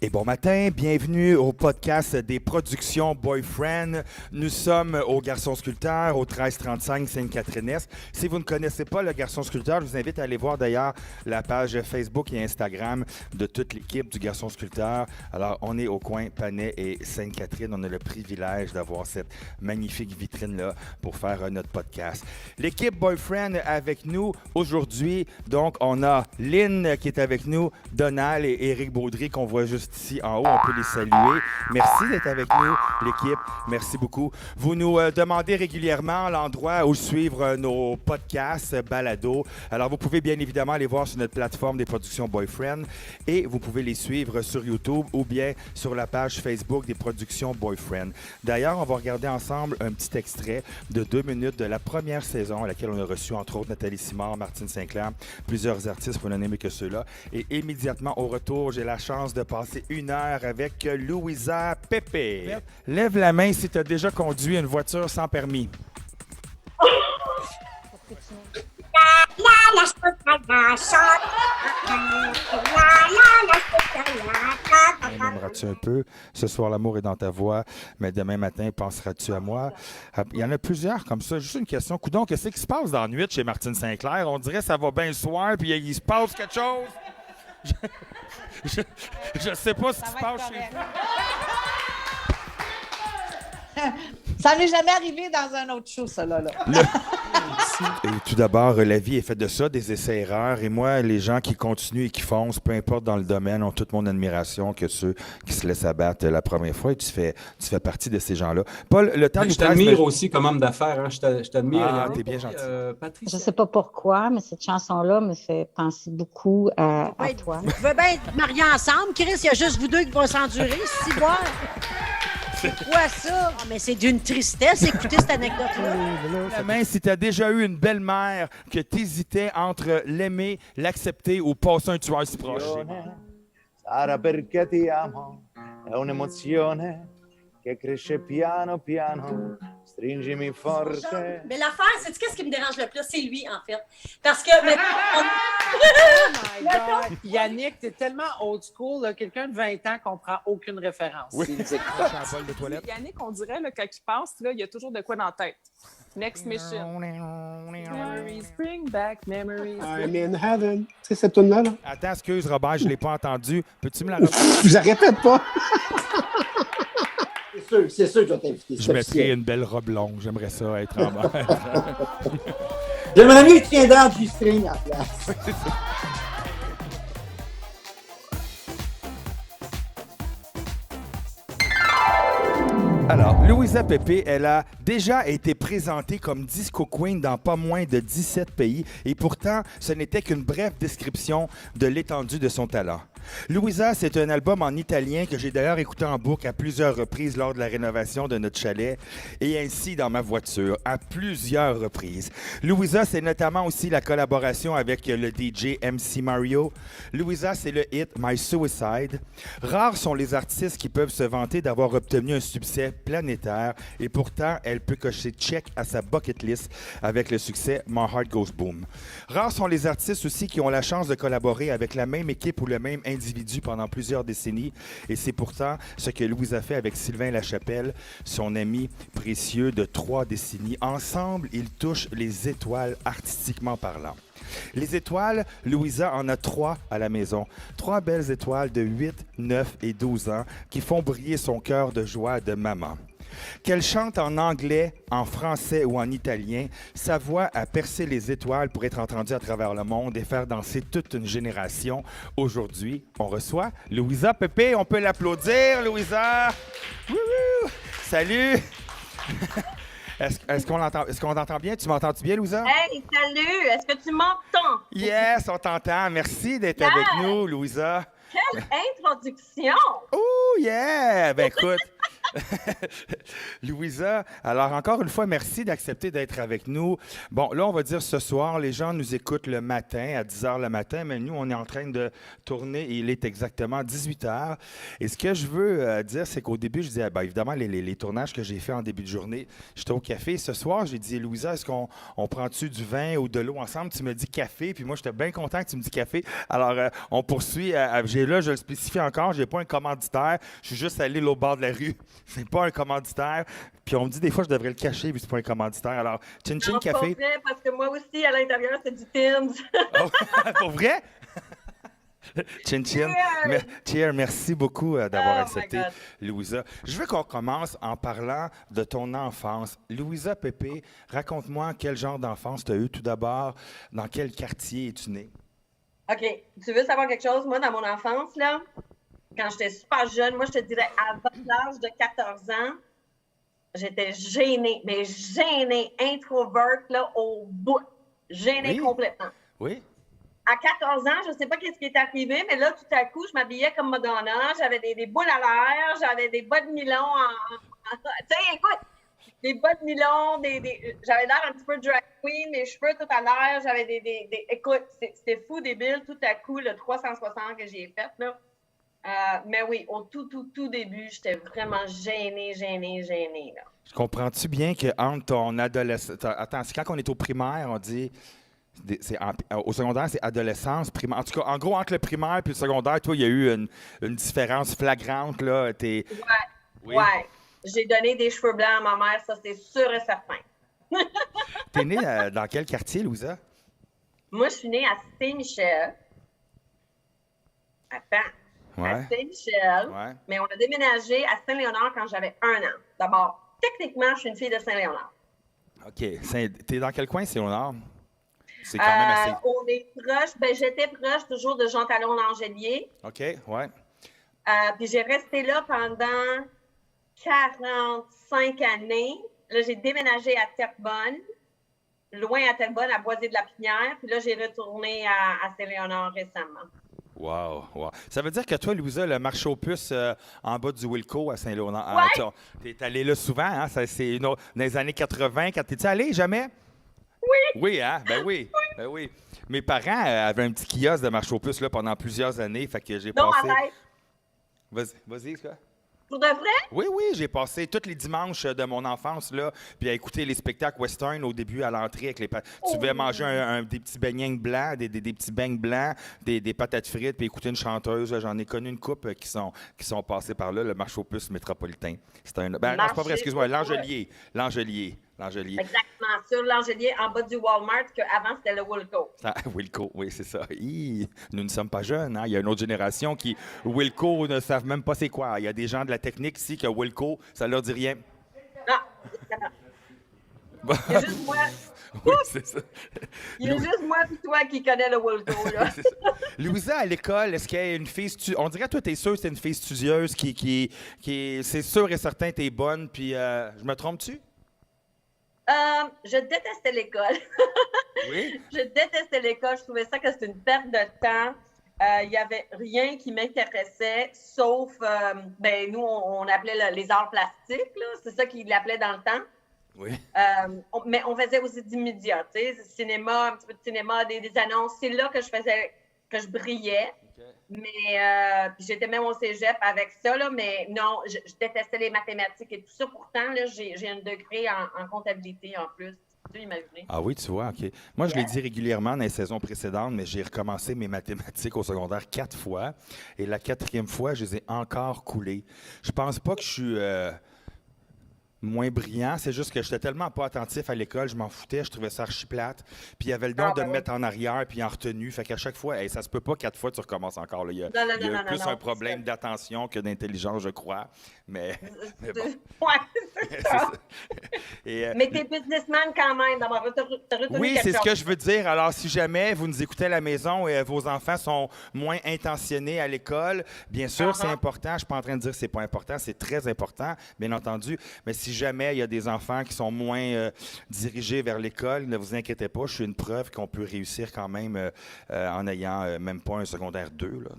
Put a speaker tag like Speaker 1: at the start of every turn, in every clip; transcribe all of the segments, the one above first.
Speaker 1: Et bon matin, bienvenue au podcast des productions Boyfriend. Nous sommes au Garçon Sculpteur, au 1335 Sainte-Catherine-Est. Si vous ne connaissez pas le Garçon Sculpteur, je vous invite à aller voir d'ailleurs la page Facebook et Instagram de toute l'équipe du Garçon Sculpteur. Alors, on est au coin Panay et Sainte-Catherine. On a le privilège d'avoir cette magnifique vitrine-là pour faire notre podcast. L'équipe Boyfriend avec nous aujourd'hui. Donc, on a Lynn qui est avec nous, Donald et Éric Baudry qu'on voit juste ici en haut, on peut les saluer. Merci d'être avec nous, l'équipe. Merci beaucoup. Vous nous demandez régulièrement l'endroit où suivre nos podcasts, balados. Alors, vous pouvez bien évidemment aller voir sur notre plateforme des productions Boyfriend et vous pouvez les suivre sur YouTube ou bien sur la page Facebook des productions Boyfriend. D'ailleurs, on va regarder ensemble un petit extrait de 2 minutes de la première saison à laquelle on a reçu, entre autres, Nathalie Simard, Martine Sinclair, plusieurs artistes, pour ne nommer que ceux-là. Et immédiatement au retour, j'ai la chance de passer 1 heure avec Louisa Pépé. Lève la main si tu as déjà conduit une voiture sans permis. M'aimeras-tu un peu? Ce soir, l'amour est dans ta voix, mais demain matin, penseras-tu à moi? Il y en a plusieurs comme ça. Juste une question. Coudonc, qu'est-ce qui se passe dans la nuit chez Martine Sinclair? On dirait que ça va bien le soir, puis il se passe quelque chose. Je sais pas ce qui se passe chez vous.
Speaker 2: Ça n'est jamais arrivé dans un autre show, ça, là.
Speaker 1: Et tout d'abord, la vie est faite de ça, des essais-erreurs. Et moi, les gens qui continuent et qui foncent, peu importe dans le domaine, ont toute mon admiration que ceux qui se laissent abattre la première fois. Et tu fais partie de ces gens-là. Paul, le temps nous
Speaker 3: Je t'admire aussi comme homme d'affaires. Hein. Je t'admire.
Speaker 1: Ah, t'es bien gentil.
Speaker 2: Je ne sais pas pourquoi, mais cette chanson-là me fait penser beaucoup à toi.
Speaker 4: Vous pouvez bien être mariés ensemble. Chris, il y a juste vous deux qui vont s'endurer, si boire. C'est quoi ça? Oh, mais c'est d'une tristesse, écoutez cette anecdote-là.
Speaker 1: Main, si tu as déjà eu une belle-mère que tu hésitais entre l'aimer, l'accepter ou passer un tueur si proche.
Speaker 5: Sarà perché ti amo, è un'emozione che cresce piano piano, stringimi forte.
Speaker 6: Mais l'affaire, c'est qu'est-ce qui me dérange le plus? C'est lui, en fait. Parce que...
Speaker 7: Oh my God! Yannick, t'es tellement old school, là, quelqu'un de 20 ans comprend aucune référence.
Speaker 1: Oui.
Speaker 7: Il
Speaker 1: bol de toilette.
Speaker 8: Yannick, on dirait, là, quand il passe, là, il y a toujours de quoi dans la tête. Next mission. Memories, bring back memories.
Speaker 9: I'm in heaven. C'est cette tune-là, là.
Speaker 1: Attends, excuse, Robert, je ne l'ai pas entendu. Peux-tu me la répéter?
Speaker 9: Je la répète pas.
Speaker 5: C'est sûr que je vais t'inviter.
Speaker 1: Je mettrais une belle robe longue. J'aimerais ça être en bas.
Speaker 5: J'aimerais mieux que tu viennes dans du string à la place.
Speaker 1: Alors, Louisa Pépé, elle a déjà été présentée comme disco queen dans pas moins de 17 pays et pourtant, ce n'était qu'une brève description de l'étendue de son talent. Louisa, c'est un album en italien que j'ai d'ailleurs écouté en boucle à plusieurs reprises lors de la rénovation de notre chalet et ainsi dans ma voiture à plusieurs reprises. Louisa, c'est notamment aussi la collaboration avec le DJ MC Mario. Louisa, c'est le hit My Suicide. Rares sont les artistes qui peuvent se vanter d'avoir obtenu un succès planétaire et pourtant, elle peut cocher check à sa bucket list avec le succès My Heart Goes Boom. Rares sont les artistes aussi qui ont la chance de collaborer avec la même équipe ou le même individu pendant plusieurs décennies et c'est pourtant ce que Louisa a fait avec Sylvain Lachapelle, son ami précieux de 3 décennies. Ensemble, ils touchent les étoiles artistiquement parlant. Les étoiles, Louisa en a 3 à la maison. 3 belles étoiles de 8, 9 et 12 ans qui font briller son cœur de joie de maman. Qu'elle chante en anglais, en français ou en italien, sa voix a percé les étoiles pour être entendue à travers le monde et faire danser toute une génération. Aujourd'hui, on reçoit Louisa Pépé. On peut l'applaudir, Louisa! Wouhou! Salut! Est-ce qu'on t'entend bien? Tu m'entends-tu bien, Louisa?
Speaker 6: Hey, salut! Est-ce que tu m'entends?
Speaker 1: Yes, on t'entend. Merci d'être avec nous, Louisa.
Speaker 6: Quelle introduction!
Speaker 1: Oh, yeah! Ben écoute, Louisa, alors encore une fois, merci d'accepter d'être avec nous. Bon, là, on va dire ce soir, les gens nous écoutent le matin, à 10 h le matin, mais nous, on est en train de tourner et il est exactement 18 h. Et ce que je veux dire, c'est qu'au début, je disais, ben, évidemment, les tournages que j'ai faits en début de journée, j'étais au café. Ce soir, j'ai dit, Louisa, est-ce qu'on prend-tu du vin ou de l'eau ensemble? Tu me dis café, puis moi, j'étais bien content que tu me dis café. Alors, on poursuit. Là, je le spécifie encore, je n'ai pas un commanditaire. Je suis juste allé au bord de la rue. C'est pas un commanditaire. Puis on me dit des fois, je devrais le cacher, puis c'est pas un commanditaire. Alors, Chin Chin Café.
Speaker 6: Pas vrai, parce que moi aussi, à l'intérieur, c'est du Tim's.
Speaker 1: Oh, pour vrai? Chin Chin. Cheers, merci beaucoup d'avoir accepté, Louisa. Je veux qu'on commence en parlant de ton enfance. Louisa Pépé, raconte-moi quel genre d'enfance tu as eu tout d'abord. Dans quel quartier es-tu née?
Speaker 6: OK. Tu veux savoir quelque chose? Moi, dans mon enfance, là, quand j'étais super jeune, moi, je te dirais, avant l'âge de 14 ans, j'étais gênée, mais gênée, introverte, là, au bout. Gênée complètement.
Speaker 1: Oui?
Speaker 6: À 14 ans, je ne sais pas qu'est-ce qui est arrivé, mais là, tout à coup, je m'habillais comme Madonna. J'avais des boules à l'air, j'avais des bas de nylon tu sais, écoute, des bas de nylon, j'avais l'air un petit peu drag queen, mes cheveux tout à l'air, j'avais écoute, c'était fou, débile, tout à coup, le 360 que j'ai fait, là. Mais oui, au tout début, j'étais vraiment gênée, là.
Speaker 1: Je comprends-tu bien qu'entre ton adolescence... Attends, c'est quand on est au primaire, on dit... Au secondaire, c'est adolescence, primaire. En tout cas, en gros, entre le primaire et le secondaire, toi, il y a eu une différence flagrante, là.
Speaker 6: Ouais. J'ai donné des cheveux blancs à ma mère, ça, c'est sûr et certain.
Speaker 1: T'es née dans quel quartier, Louisa?
Speaker 6: Moi, je suis née à Saint-Michel. Attends.
Speaker 1: Ouais.
Speaker 6: À Saint-Michel.
Speaker 1: Ouais.
Speaker 6: Mais on a déménagé à Saint-Léonard quand j'avais 1 an. D'abord, techniquement, je suis une fille de Saint-Léonard.
Speaker 1: OK. T'es dans quel coin, Saint-Léonard? C'est quand même assez...
Speaker 6: On est proche. Ben, j'étais proche toujours de Jean Talon d'Angelier.
Speaker 1: OK, ouais.
Speaker 6: Puis j'ai resté là pendant 45 années. Là, j'ai déménagé à Terrebonne, loin à Terrebonne, à Boisé-de-la-Pinière. Puis là, j'ai retourné à Saint-Léonard récemment.
Speaker 1: Wow. Ça veut dire que toi, Louisa, le marché aux puces en bas du Wilco à Saint-Léonard,
Speaker 6: Ouais.
Speaker 1: t'es allé là souvent, hein? C'est dans les années 80. T'es-tu allé jamais? Oui. Oui, hein? Ben oui. Ben oui. Mes parents avaient un petit kiosque de marché aux puces là, pendant plusieurs années. Fait que j'ai
Speaker 6: Non,
Speaker 1: passé.
Speaker 6: arrête.
Speaker 1: Vas-y, quoi?
Speaker 6: Pour de vrai?
Speaker 1: Oui, j'ai passé tous les dimanches de mon enfance là, puis à écouter les spectacles western au début à l'entrée avec tu devais manger des petits beignets blancs, des petits beignes blancs, des patates frites, puis écouter une chanteuse. J'en ai connu une couple qui sont passés par là, le marché aux puces métropolitain. C'était non, c'est pas vrai, excuse-moi, l'Angelier.
Speaker 6: Exactement, sur l'Angelier, en bas du Walmart, qu'avant, c'était le Wilco.
Speaker 1: Wilco, oui, c'est ça. Nous ne sommes pas jeunes. Hein? Il y a une autre génération qui, Wilco, ne savent même pas c'est quoi. Il y a des gens de la technique ici que Wilco, ça leur dit rien.
Speaker 6: Non, c'est juste moi.
Speaker 1: Oui, c'est ça.
Speaker 6: Il y a juste moi et toi qui connais le Wilco, là.
Speaker 1: Louisa, à l'école, est-ce qu'il y a une fille... On dirait que toi, t'es sûre que c'est une fille studieuse qui c'est sûr et certain t'es bonne, puis je me trompe-tu?
Speaker 6: Je détestais l'école.
Speaker 1: Oui?
Speaker 6: Je détestais l'école. Je trouvais ça que c'était une perte de temps. Il n'y avait rien qui m'intéressait, sauf, nous, on appelait les arts plastiques, là. C'est ça qu'ils l'appelaient dans le temps.
Speaker 1: Oui.
Speaker 6: Mais on faisait aussi du média, tu sais, cinéma, un petit peu de cinéma, des annonces. C'est là que je brillais. Okay. Mais puis j'étais même au cégep avec ça, là, mais non, je détestais les mathématiques et tout ça. Pourtant, là, j'ai un degré en comptabilité en plus. Tu peux imaginer.
Speaker 1: Ah oui, tu vois, OK. Moi, je l'ai dit régulièrement dans les saisons précédentes, mais j'ai recommencé mes mathématiques au secondaire 4 fois. Et la 4e fois, je les ai encore coulées. Je pense pas que je suis... moins brillant, c'est juste que j'étais tellement pas attentif à l'école, je m'en foutais, je trouvais ça archi plate. Puis il y avait le don de me mettre en arrière puis en retenue. Fait qu'à chaque fois, ça se peut pas 4 fois tu recommences encore. Là. Il y a plus un problème d'attention que d'intelligence, je crois. Mais bon.
Speaker 6: Ouais, c'est ça. Mais t'es businessman quand même.
Speaker 1: Oui, c'est ce que je veux dire. Alors, si jamais vous nous écoutez à la maison et vos enfants sont moins intentionnés à l'école, bien sûr, c'est important. Je suis pas en train de dire que c'est pas important, c'est très important, bien entendu. Mais si jamais il y a des enfants qui sont moins dirigés vers l'école, ne vous inquiétez pas, je suis une preuve qu'on peut réussir quand même en ayant même pas un secondaire 2. Là.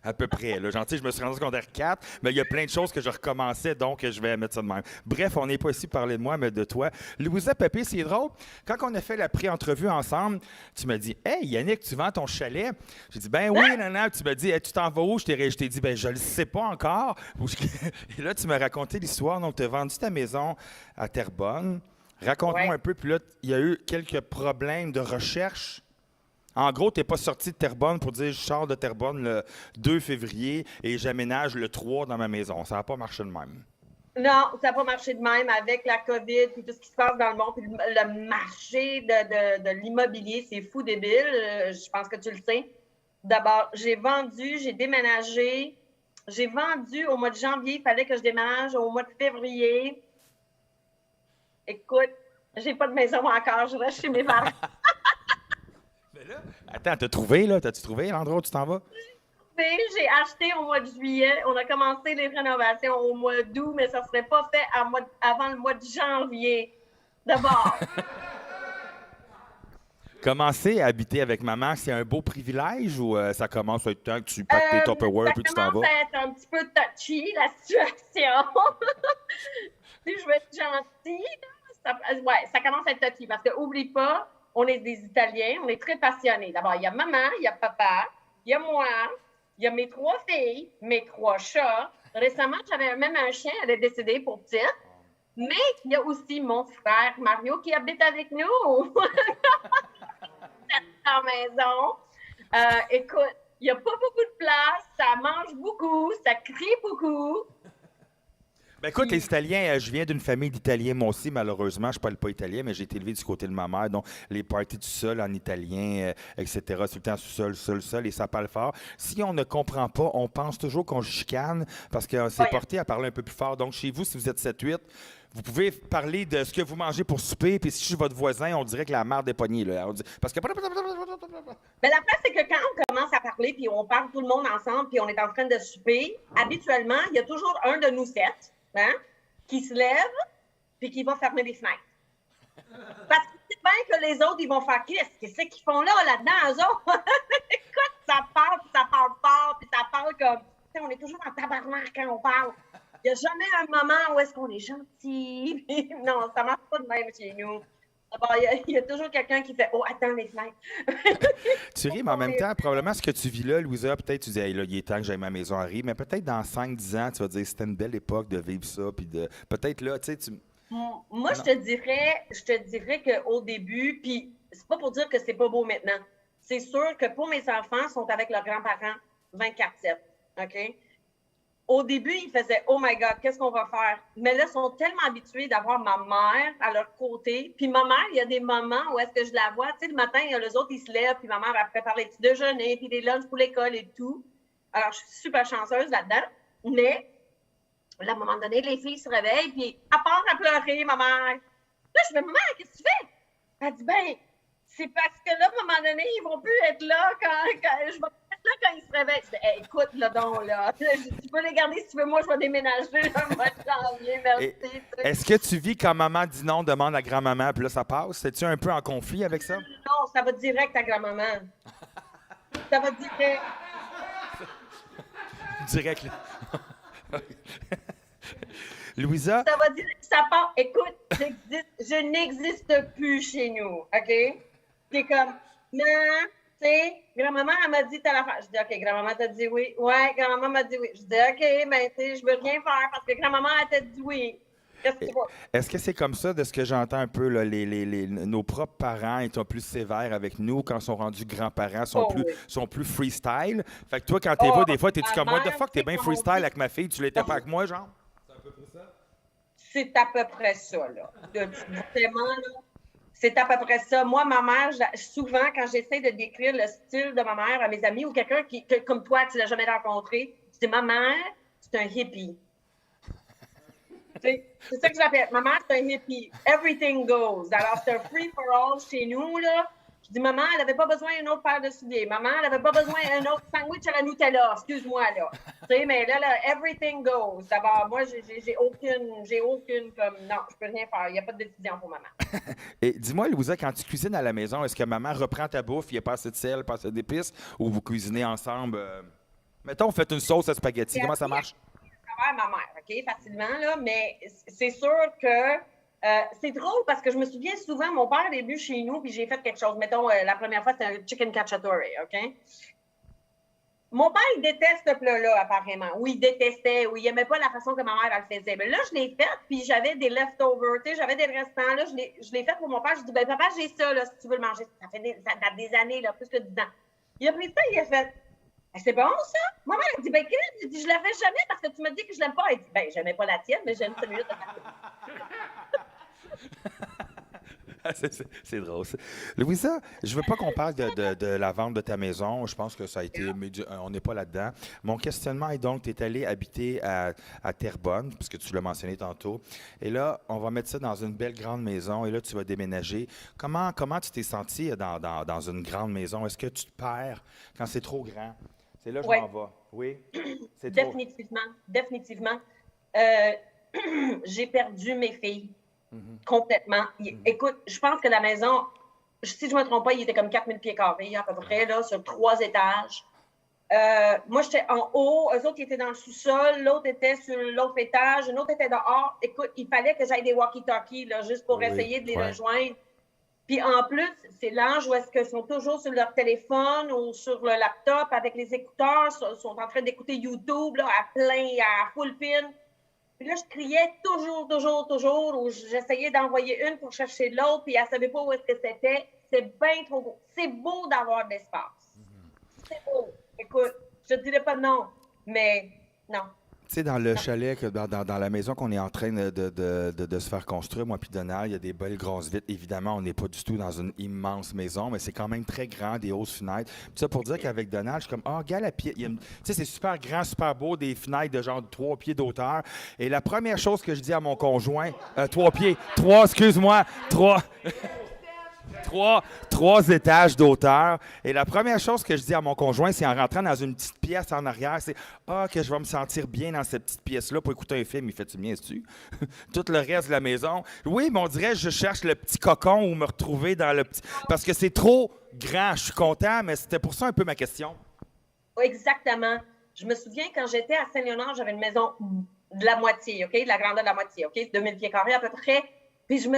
Speaker 1: À peu près. Là. Je me suis rendu secondaire 4, mais il y a plein de choses que je recommençais, donc je vais mettre ça de même. Bref, on n'est pas ici pour parler de moi, mais de toi. Louisa Pépé, c'est drôle. Quand on a fait la pré-entrevue ensemble, tu m'as dit « Hey, Yannick, tu vends ton chalet? » J'ai dit « Ben oui, non. » Tu m'as dit hey, « Tu t'en vas où? » Je t'ai dit « Ben je le sais pas encore. » Et là, tu m'as raconté l'histoire. Donc, tu as vendu ta maison à Terrebonne. Raconte-moi un peu. Puis là, il y a eu quelques problèmes de recherche. En gros, tu n'es pas sorti de Terrebonne pour dire « Je sors de Terrebonne le 2 février et j'aménage le 3 dans ma maison. » Ça n'a pas marché de même.
Speaker 6: Non, ça n'a pas marché de même avec la COVID et tout ce qui se passe dans le monde. Puis le marché de l'immobilier, c'est fou débile. Je pense que tu le sais. D'abord, j'ai déménagé. J'ai vendu au mois de janvier. Il fallait que je déménage au mois de février. Écoute, j'ai pas de maison encore. Je reste chez mes parents.
Speaker 1: Attends, t'as trouvé, là? T'as-tu trouvé l'endroit où tu t'en vas?
Speaker 6: J'ai acheté au mois de juillet. On a commencé les rénovations au mois d'août, mais ça ne serait pas fait avant le mois de janvier. D'abord.
Speaker 1: Commencer à habiter avec maman, c'est un beau privilège ou ça commence à être temps que tu packs tes Tupperware puis tu t'en vas?
Speaker 6: Ça commence à être un petit peu touchy, la situation. Si je veux être gentille, ça commence à être touchy parce que, oublie pas, on est des Italiens, on est très passionnés. D'abord, il y a maman, il y a papa, il y a moi, il y a mes 3 filles, mes 3 chats. Récemment, j'avais même un chien, elle est décédée pour petite. Mais il y a aussi mon frère Mario qui habite avec nous. Dans la maison. Écoute, il n'y a pas beaucoup de place, ça mange beaucoup, ça crie beaucoup.
Speaker 1: Ben écoute, les Italiens, je viens d'une famille d'Italiens, moi aussi, malheureusement, je ne parle pas italien, mais j'ai été élevé du côté de ma mère, donc les parties du sol en italien, etc., tout le temps sous-sol, et ça parle fort. Si on ne comprend pas, on pense toujours qu'on chicane, parce qu'on s'est porté à parler un peu plus fort. Donc chez vous, si vous êtes 7-8, vous pouvez parler de ce que vous mangez pour souper, puis si je suis votre voisin, on dirait que la merde est pognée, là. Parce que...
Speaker 6: Mais la place, c'est que quand on commence à parler, puis on parle tout le monde ensemble, puis on est en train de souper, habituellement, il y a toujours un de nous 7, qui se lève, puis qui va fermer les fenêtres. Parce que c'est bien que les autres, ils vont faire qu'est-ce qu'ils font là-dedans, eux autres? Écoute, ça parle fort, puis ça parle comme... On est toujours en tabarnak quand on parle. Il n'y a jamais un moment où est-ce qu'on est gentil. Non, ça ne marche pas de même chez nous. Il y a toujours quelqu'un qui fait « Oh, attends les fenêtres! »
Speaker 1: Tu ris, mais en même temps, probablement ce que tu vis là, Louisa, peut-être tu dis hey, « là, il est temps que j'aille ma maison à rire », mais peut-être dans 5-10 ans, tu vas dire « C'était une belle époque de vivre ça », puis de... Peut-être là, tu sais,
Speaker 6: Moi, je te dirais qu'au début, puis c'est pas pour dire que c'est pas beau maintenant. C'est sûr que pour mes enfants, ils sont avec leurs grands-parents 24/7, OK? Au début, ils faisaient « Oh my God, qu'est-ce qu'on va faire? » Mais là, ils sont tellement habitués d'avoir ma mère à leur côté. Puis ma mère, il y a des moments où est-ce que je la vois. Tu sais, le matin, il y a les autres, ils se lèvent, puis ma mère, elle prépare les petits déjeuners, puis les lunchs pour l'école et tout. Alors, je suis super chanceuse là-dedans. Mais, là, à un moment donné, les filles se réveillent, puis à part à pleurer, ma mère. Là, je me dis « Maman, qu'est-ce que tu fais? » Elle dit « Ben, c'est parce que là, à un moment donné, ils vont plus être là quand je vais... Là, quand ils se réveillent, je dis hey, écoute, là, donc, là, tu peux les garder si tu veux, moi, je vais déménager le mois de janvier, merci.
Speaker 1: Est-ce que tu vis quand maman dit non, demande à grand-maman, puis là, ça passe? Es-tu un peu en conflit avec ça?
Speaker 6: Non, ça va direct à grand-maman. Ça va direct.
Speaker 1: Direct, là. Louisa?
Speaker 6: Ça va direct, ça part. Écoute, je n'existe plus chez nous, OK? C'est comme, non. Tu sais, grand-maman, elle m'a dit telle affaire. Je dis, OK, grand-maman t'a dit oui. Ouais, grand-maman m'a dit oui. Je dis, OK, ben, tu sais, je veux rien faire parce que grand-maman, elle t'a dit oui. Qu'est-ce que tu vois?
Speaker 1: Est-ce que c'est comme ça, de ce que j'entends un peu, là, nos propres parents étant plus sévères avec nous quand ils sont rendus grands-parents, sont plus freestyle? Fait que toi, quand t'es pas, des fois, t'es-tu comme, what the fuck, t'es bien freestyle avec ma fille, tu l'étais pas avec moi, genre? C'est à peu près ça?
Speaker 6: C'est à peu près ça, là. Vraiment, là. C'est à peu près ça. Moi, ma mère, souvent, quand j'essaie de décrire le style de ma mère à mes amis ou quelqu'un comme toi, tu l'as jamais rencontré, je dis, ma mère, c'est un hippie. C'est ça que j'appelle. Ma mère, c'est un hippie. Everything goes. Alors, c'est un free-for-all chez nous, là. Je dis, maman, elle n'avait pas besoin d'une autre paire de souliers. Maman, elle n'avait pas besoin d'un autre sandwich à la Nutella. Excuse-moi, là. Tu sais, mais là, everything goes. D'abord, moi, j'ai aucune, comme, non, je peux rien faire. Il n'y a pas de décision pour maman.
Speaker 1: Et dis-moi, Louisa, quand tu cuisines à la maison, est-ce que maman reprend ta bouffe, il n'y a pas assez de sel, pas assez d'épices, ou vous cuisinez ensemble Mettons, faites une sauce à spaghetti. Comment ça marche?
Speaker 6: À travers ma mère, OK, facilement, là, mais c'est sûr que c'est drôle parce que je me souviens souvent, mon père est venu chez nous, puis j'ai fait quelque chose. Mettons, la première fois, c'était un chicken cacciatore, OK? Mon père, il déteste ce plat-là, apparemment. Oui, il détestait, oui, il n'aimait pas la façon que ma mère elle le faisait. Mais là, je l'ai fait, puis j'avais des leftovers, tu sais, j'avais des restants, là, je l'ai fait pour mon père. Je dis, ben papa, j'ai ça, là, si tu veux le manger. Ça date des années, là, plus que 10 ans. Il a pris ça, il a fait, ben, c'est bon, ça? Ma mère, elle dit, ben, Chris, je dis, je la fais jamais parce que tu me dis que je l'aime pas. Elle dit, ben, j'aimais pas la tienne, mais j'aime celui-là de
Speaker 1: C'est drôle. Louisa, je veux pas qu'on parle de la vente de ta maison. Je pense que ça a été... On n'est pas là-dedans. Mon questionnement est donc, tu es allé habiter à Terrebonne, puisque tu l'as mentionné tantôt. Et là, on va mettre ça dans une belle grande maison. Et là, tu vas déménager. Comment tu t'es senti dans une grande maison? Est-ce que tu te perds quand c'est trop grand? C'est là que je m'en vais. Oui? C'est trop...
Speaker 6: Définitivement. J'ai perdu mes filles. Complètement. Écoute, je pense que la maison, si je ne me trompe pas, il était comme 4000 pieds carrés à peu près, là, sur 3 étages. Moi, j'étais en haut, eux autres, ils étaient dans le sous-sol, l'autre était sur l'autre étage, l'autre était dehors. Écoute, il fallait que j'aille des walkie-talkies, là, juste pour essayer de les rejoindre. Puis en plus, c'est l'âge où est-ce qu'ils sont toujours sur leur téléphone ou sur le laptop avec les écouteurs, sont en train d'écouter YouTube là, à plein, à full pin. Puis là, je criais toujours, ou j'essayais d'envoyer une pour chercher l'autre, puis elle ne savait pas où est-ce que c'était. C'est bien trop beau. C'est beau d'avoir de l'espace. C'est beau. Écoute, je ne dirais pas non, mais non.
Speaker 1: Tu sais, dans le chalet, dans la maison qu'on est en train de se faire construire, moi puis Donald, il y a des belles grosses vitres. Évidemment, on n'est pas du tout dans une immense maison, mais c'est quand même très grand, des hautes fenêtres. Puis ça pour dire qu'avec Donald, je suis comme, regarde la pied. Tu sais, c'est super grand, super beau, des fenêtres de genre 3 pieds d'auteur. Et la première chose que je dis à mon conjoint, 3 pieds, 3, excuse-moi, 3... Trois étages d'auteur. Et la première chose que je dis à mon conjoint, c'est en rentrant dans une petite pièce en arrière, c'est que je vais me sentir bien dans cette petite pièce-là pour écouter un film. Il fait, tu me niaises-tu? Tout le reste de la maison. Oui, mais on dirait que je cherche le petit cocon où me retrouver dans le petit. Parce que c'est trop grand. Je suis content, mais c'était pour ça un peu ma question.
Speaker 6: Exactement. Je me souviens quand j'étais à Saint-Léonard, j'avais une maison de la moitié, OK? De la grandeur de la moitié, OK? 2000 pieds carrés à peu près. Puis je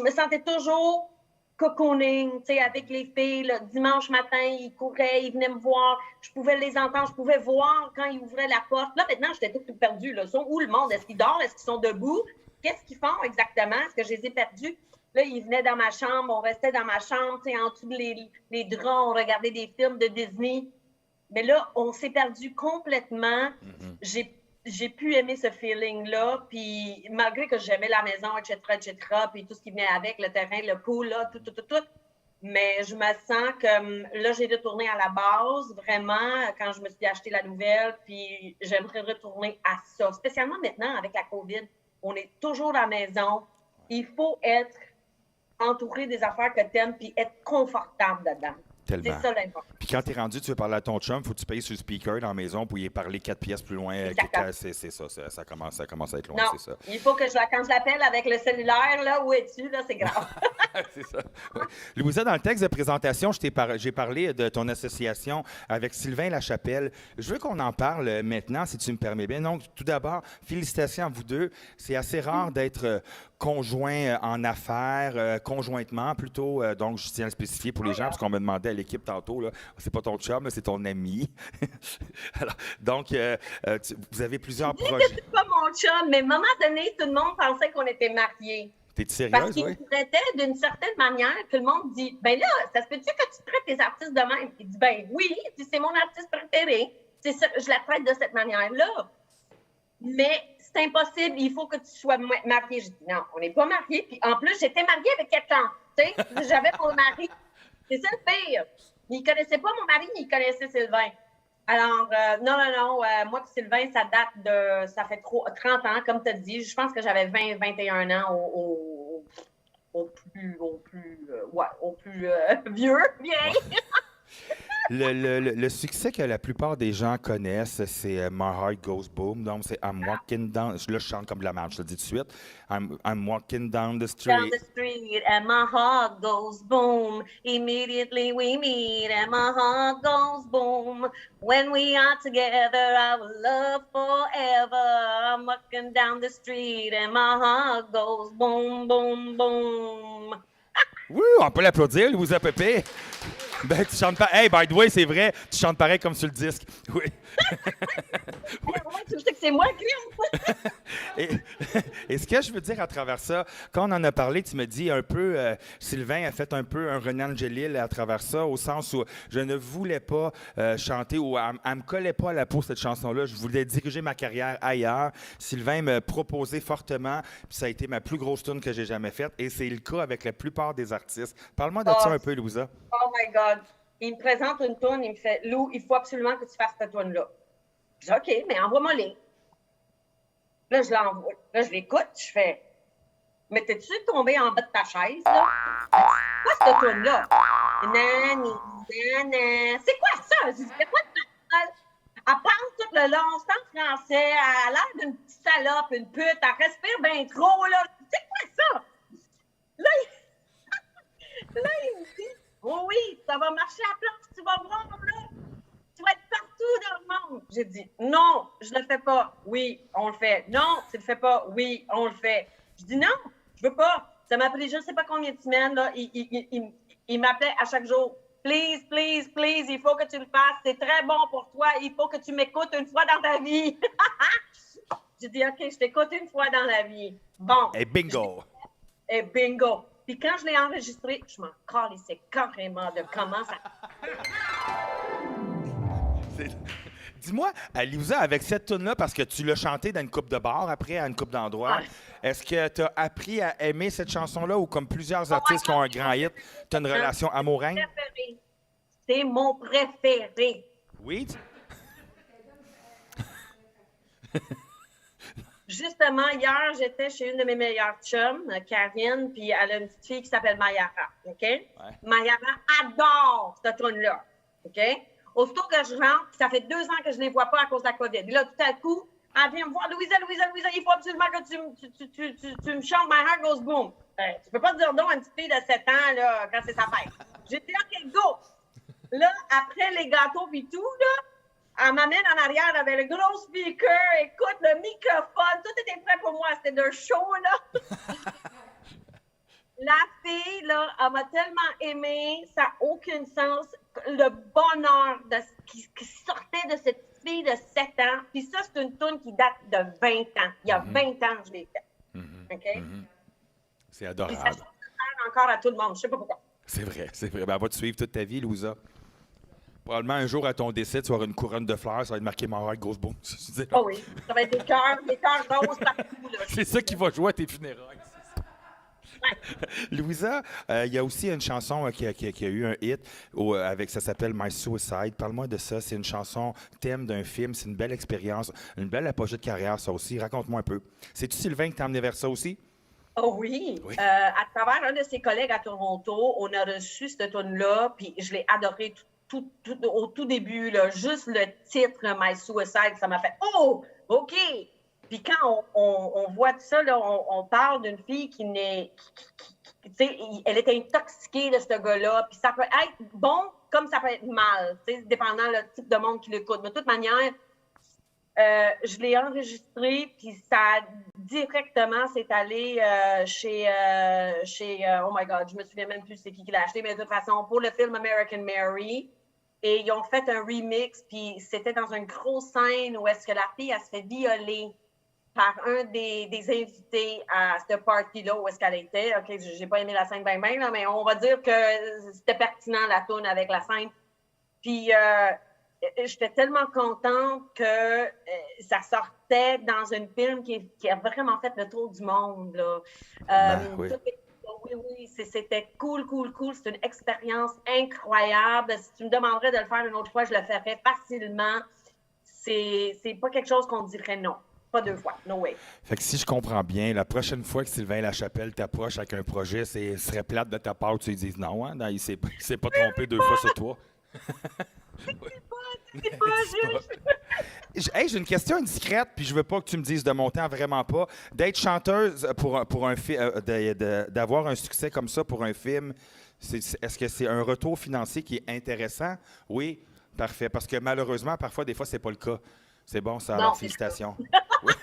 Speaker 6: me sentais toujours cocooning, tu sais, avec les filles. Le dimanche matin, ils couraient, ils venaient me voir. Je pouvais les entendre, je pouvais voir quand ils ouvraient la porte. Là, maintenant, j'étais tout perdue. Là. Ils sont où le monde? Est-ce qu'ils dorment? Est-ce qu'ils sont debout? Qu'est-ce qu'ils font exactement? Est-ce que je les ai perdus? Là, ils venaient dans ma chambre, on restait dans ma chambre, tu sais, en dessous les draps, on regardait des films de Disney. Mais là, on s'est perdu complètement. J'ai pu aimer ce feeling-là, puis malgré que j'aimais la maison, etc., puis tout ce qui venait avec, le terrain, le pool, là, tout. Mais je me sens que là, j'ai retourné à la base, vraiment, quand je me suis acheté la nouvelle, puis j'aimerais retourner à ça. Spécialement maintenant, avec la COVID, on est toujours à la maison. Il faut être entouré des affaires que tu aimes, puis être confortable dedans.
Speaker 1: Tellement.
Speaker 6: C'est ça l'important.
Speaker 1: Puis quand t'es rendu, tu veux parler à ton chum, faut que tu payes sur le speaker dans la maison pour y parler 4 pièces plus loin. C'est ça, ça commence à être loin,
Speaker 6: non,
Speaker 1: c'est ça.
Speaker 6: Il faut que quand je l'appelle avec le cellulaire, là, où es-tu, là, c'est grave.
Speaker 1: C'est ça. Ouais. Louisa, dans le texte de présentation, j'ai parlé de ton association avec Sylvain Lachapelle. Je veux qu'on en parle maintenant, si tu me permets bien. Donc, tout d'abord, félicitations à vous deux. C'est assez rare d'être conjoint en affaires, conjointement plutôt. Donc, je tiens à le spécifier pour les gens, parce qu'on me demandait à l'équipe tantôt, là, c'est pas ton chum, c'est ton ami. Alors, donc, vous avez plusieurs projets.
Speaker 6: C'est pas mon chum, mais à un moment donné, tout le monde pensait qu'on était mariés.
Speaker 1: T'es-tu sérieuse,
Speaker 6: parce qu'il me traitait d'une certaine manière. Tout le monde dit, ben là, ça se peut-tu que tu traites tes artistes de même? Il dit, ben oui, c'est mon artiste préféré. C'est ça, je la traite de cette manière-là. Mais c'est impossible, il faut que tu sois mariée. Je dis, non, on n'est pas mariés. Puis en plus, j'étais mariée avec quelqu'un. Tu sais, j'avais mon mari. C'est ça le pire. Il ne connaissait pas mon mari, mais il connaissait Sylvain. Alors, non, moi et Sylvain, ça fait 30 ans, comme tu as dit. Je pense que j'avais 21 ans au plus vieux, vieille.
Speaker 1: Le succès que la plupart des gens connaissent, c'est My Heart Goes Boom. Donc, c'est I'm walking down. Là, je chante comme de la marche, je le dis tout de suite. I'm walking down the street.
Speaker 6: Down the street and my heart goes boom. Immediately we meet and my heart goes boom. When we are together, our love forever. I'm walking down the street and my heart goes boom, boom, boom.
Speaker 1: Oui, on peut l'applaudir, Louisa Pépé. Ben, tu chantes pas. Hey, by the way, c'est vrai, tu chantes pareil comme sur le disque. Oui.
Speaker 6: Tu sais que c'est moi qui
Speaker 1: Et ce que je veux dire à travers ça, quand on en a parlé, tu me dis un peu, Sylvain a fait un peu un Renan Angelil à travers ça, au sens où je ne voulais pas chanter ou elle me collait pas à la peau, cette chanson-là. Je voulais diriger ma carrière ailleurs. Sylvain me proposait fortement, puis ça a été ma plus grosse tune que j'ai jamais faite, et c'est le cas avec la plupart des artistes. Parle-moi de ça un peu, Louisa.
Speaker 6: Oh my God. Il me présente une toune, il me fait « Lou, il faut absolument que tu fasses cette toune-là. » Je dis « OK, mais envoie-moi les. » Là, je l'envoie. Là, je l'écoute, je fais « Mais t'es-tu tombé en bas de ta chaise, là? » C'est quoi cette toune-là? Nani, nana. C'est quoi ça? Je dis « C'est quoi ça? » Elle parle tout le long, c'est en français, elle a l'air d'une petite salope, une pute, elle respire bien trop, là. C'est quoi ça? Là, il me dit oh oui, ça va marcher à place, tu vas voir, là. Tu vas être partout dans le monde. J'ai dit, non, je le fais pas. Oui, on le fait. Non, tu le fais pas. Oui, on le fait. Je dis, non, je veux pas. Ça m'a pris je ne sais pas combien de semaines, là. Il m'appelait à chaque jour. Please, please, please, il faut que tu le fasses. C'est très bon pour toi. Il faut que tu m'écoutes une fois dans ta vie. J'ai dit, OK, je t'écoute une fois dans la vie. Bon.
Speaker 1: Et bingo.
Speaker 6: Et bingo. Puis quand je l'ai enregistré, je m'en calissais carrément de comment ça...
Speaker 1: Dis-moi, Louisa, avec cette tune-là, parce que tu l'as chantée dans une coupe de bar après, à une coupe d'endroits, est-ce que tu as appris à aimer cette chanson-là ou comme plusieurs artistes qui ont un grand hit, tu as une relation amoureuse?
Speaker 6: C'est mon préféré.
Speaker 1: Oui?
Speaker 6: Justement, hier, j'étais chez une de mes meilleures chums, Karine, puis elle a une petite fille qui s'appelle Mayara, OK? Ouais. Mayara adore cette tune-là, OK? Aussitôt que je rentre, ça fait 2 ans que je ne les vois pas à cause de la COVID. Et là, tout à coup, elle vient me voir, Louisa, il faut absolument que tu me chantes My Heart Goes Boom. Tu peux pas dire non à une petite fille de 7 ans, là, quand c'est sa fête. J'ai dit, OK, go! Là, après les gâteaux puis tout, là, elle m'amène en arrière avec le gros speaker, écoute, le microphone, tout était prêt pour moi. C'était d'un show, là. La fille, là, elle m'a tellement aimée, ça n'a aucun sens. Le bonheur qui sortait de cette fille de 7 ans. Puis ça, c'est une toune qui date de 20 ans. Il y a 20 ans, je l'ai faite. OK?
Speaker 1: C'est adorable.
Speaker 6: Puis ça sert encore à tout le monde. Je ne sais pas pourquoi.
Speaker 1: C'est vrai, c'est vrai. Ben, elle va te suivre toute ta vie, Louisa. Probablement un jour à ton décès, tu vas avoir une couronne de fleurs, ça va être marqué My Heart Goes Boom.
Speaker 6: Oh oui, ça va être des cœurs roses partout. Là.
Speaker 1: C'est ça qui va jouer à tes funérailles. Louisa, il y a aussi une chanson qui a eu un hit, ça s'appelle My Suicide. Parle-moi de ça. C'est une chanson thème d'un film. C'est une belle expérience, une belle apogée de carrière, ça aussi. Raconte-moi un peu. C'est-tu Sylvain qui t'a emmené vers ça aussi?
Speaker 6: Oh oui. À travers un de ses collègues à Toronto, on a reçu cette tune-là, puis je l'ai adorée au tout début. Là, juste le titre, My Suicide, ça m'a fait « Oh! OK! » Puis quand on voit ça, là, on parle d'une fille qui n'est... Tu sais, elle était intoxiquée de ce gars-là. Puis ça peut être bon comme ça peut être mal, tu sais, dépendant le type de monde qui l'écoute. Mais de toute manière, je l'ai enregistré, puis ça directement s'est allé chez oh my God, je me souviens même plus c'est qui l'a acheté, mais de toute façon, pour le film American Mary. Et ils ont fait un remix, puis c'était dans une grosse scène où est-ce que la fille, elle se fait violer par un des invités à cette party-là où est-ce qu'elle était. OK, j'ai pas aimé la scène bien, là, mais on va dire que c'était pertinent, la toune avec la scène. Puis, j'étais tellement contente que ça sortait dans un film qui a vraiment fait le tour du monde, là.
Speaker 1: Oui.
Speaker 6: Oui, c'était cool. C'est une expérience incroyable. Si tu me demanderais de le faire une autre fois, je le ferais facilement. C'est pas quelque chose qu'on dirait non. Pas 2 fois. No way.
Speaker 1: Fait que si je comprends bien, la prochaine fois que Sylvain Lachapelle t'approche avec un projet, ce serait plate de ta part que tu lui dises non, hein? Non, il s'est pas trompé 2 fois sur toi.
Speaker 6: C'est pas.
Speaker 1: Hey, j'ai une question indiscrète, puis je veux pas que tu me dises de mon temps, vraiment pas. D'être chanteuse pour un film, d'avoir un succès comme ça pour un film, est-ce que c'est un retour financier qui est intéressant? Oui, parfait. Parce que malheureusement, parfois, des fois, c'est pas le cas. C'est bon, ça. Alors, félicitations. Oui.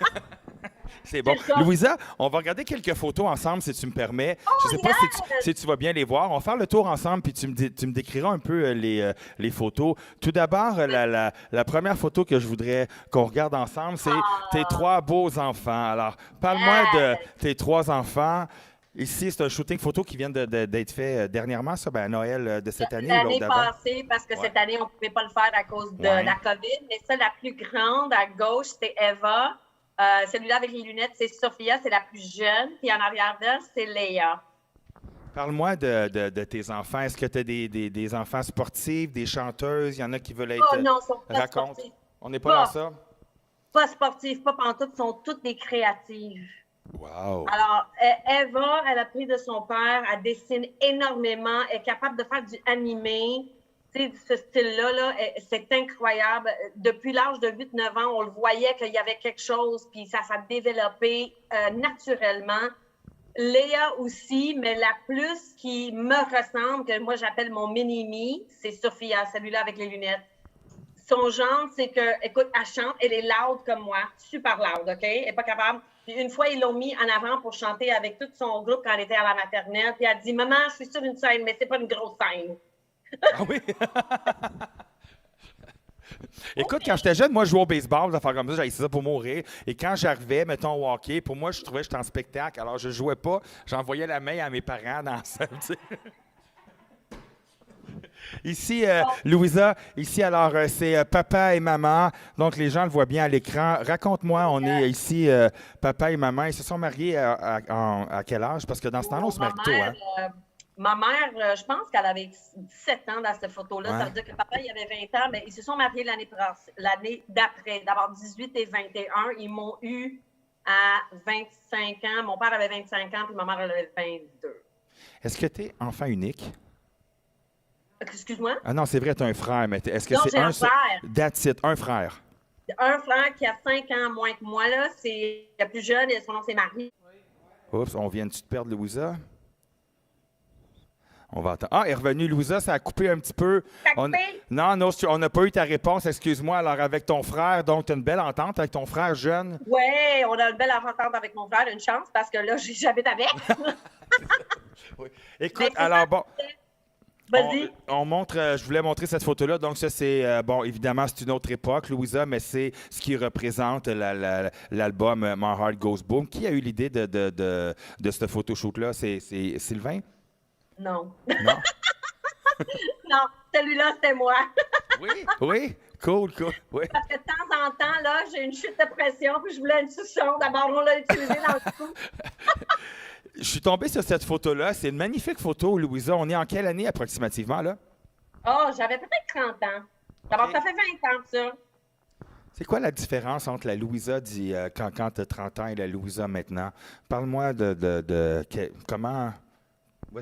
Speaker 1: C'est bon. Louisa, on va regarder quelques photos ensemble, si tu me permets. Je ne sais pas si tu vas bien les voir. On va faire le tour ensemble, puis tu me décriras un peu les photos. Tout d'abord, la première photo que je voudrais qu'on regarde ensemble, c'est tes 3 beaux enfants. Alors, parle-moi de tes 3 enfants. Ici, c'est un shooting photo qui vient d'être fait dernièrement, ça, à Noël de cette année.
Speaker 6: L'année passée, parce que cette année, on ne pouvait pas le faire à cause de la COVID. Mais ça, la plus grande à gauche, c'est Eva. Celui-là avec les lunettes, c'est Sophia, c'est la plus jeune. Puis en arrière d'elle, c'est Léa.
Speaker 1: Parle-moi de tes enfants. Est-ce que tu as des enfants sportifs, des chanteuses? Il y en a qui veulent être...
Speaker 6: Oh non, ils sont pas sportifs.
Speaker 1: On n'est pas dans ça?
Speaker 6: Pas sportifs, pas pantoute, sont toutes des créatives.
Speaker 1: Wow!
Speaker 6: Alors, Eva, elle a pris de son père, elle dessine énormément, elle est capable de faire du animé. Tu sais, ce style-là, là, c'est incroyable. Depuis l'âge de 8-9 ans, on le voyait qu'il y avait quelque chose, puis ça s'est développé naturellement. Léa aussi, mais la plus qui me ressemble, que moi j'appelle mon mini-me, c'est Sophia, celui-là avec les lunettes. Son genre, c'est que, écoute, elle chante, elle est loud comme moi, super loud, OK? Elle n'est pas capable. Puis une fois, ils l'ont mis en avant pour chanter avec tout son groupe quand elle était à la maternelle. Puis elle dit, maman, je suis sur une scène, mais c'est pas une grosse scène.
Speaker 1: Ah oui? Écoute, quand j'étais jeune, moi, je jouais au baseball, des affaires comme ça, j'avais ça pour mourir. Et quand j'arrivais, mettons, au hockey, pour moi, je trouvais que j'étais en spectacle. Alors, je jouais pas, j'envoyais la main à mes parents dans la salle, tu sais. Ici, Louisa, ici, alors, c'est papa et maman. Donc, les gens le voient bien à l'écran. Raconte-moi, on est ici, papa et maman. Ils se sont mariés à quel âge? Parce que dans ce temps-là, on se marie tôt, hein?
Speaker 6: Ma mère, je pense qu'elle avait 17 ans dans cette photo-là.
Speaker 1: Ouais.
Speaker 6: Ça veut dire que papa, il avait 20 ans, mais ils se sont mariés l'année d'après. D'abord 18 et 21. Ils m'ont eu à 25 ans. Mon père avait 25 ans, puis ma mère, elle avait 22.
Speaker 1: Est-ce que tu es enfant unique?
Speaker 6: Excuse-moi?
Speaker 1: Ah non, c'est vrai, tu as un frère, mais est-ce que
Speaker 6: Non,
Speaker 1: c'est
Speaker 6: j'ai un frère.
Speaker 1: That's it, un frère.
Speaker 6: Un frère qui a 5 ans moins que moi, là, c'est le plus jeune et son nom, c'est Marie.
Speaker 1: Oups, on vient-tu de perdre Louisa? On va attendre. Ah, elle est revenue, Louisa, ça a coupé un petit peu.
Speaker 6: Ça a coupé?
Speaker 1: Non, on n'a pas eu ta réponse, excuse-moi. Alors, avec ton frère, donc, tu as une belle entente avec ton frère jeune?
Speaker 6: Oui, on a une belle entente avec mon frère, une chance, parce que là, j'habite avec.
Speaker 1: Oui. Écoute, alors, bon...
Speaker 6: Vas-y.
Speaker 1: On montre, je voulais montrer cette photo-là. Donc, ça, c'est, bon, évidemment, c'est une autre époque, Louisa, mais c'est ce qui représente l'album My Heart Goes Boom. Qui a eu l'idée de ce photoshoot-là? C'est Sylvain?
Speaker 6: Non.
Speaker 1: Non?
Speaker 6: Non, celui-là, c'était moi.
Speaker 1: Oui? Oui? Cool. Oui.
Speaker 6: Parce que de temps en temps, là, j'ai une chute de pression, puis je voulais une succion. D'abord, on l'a utilisé dans le coup.
Speaker 1: Je suis tombé sur cette photo-là. C'est une magnifique photo, Louisa. On est en quelle année approximativement, là?
Speaker 6: Oh, j'avais peut-être 30 ans. D'abord, ça fait 20 ans, ça.
Speaker 1: C'est quoi la différence entre la Louisa quand tu as 30 ans et la Louisa maintenant? Parle-moi de comment...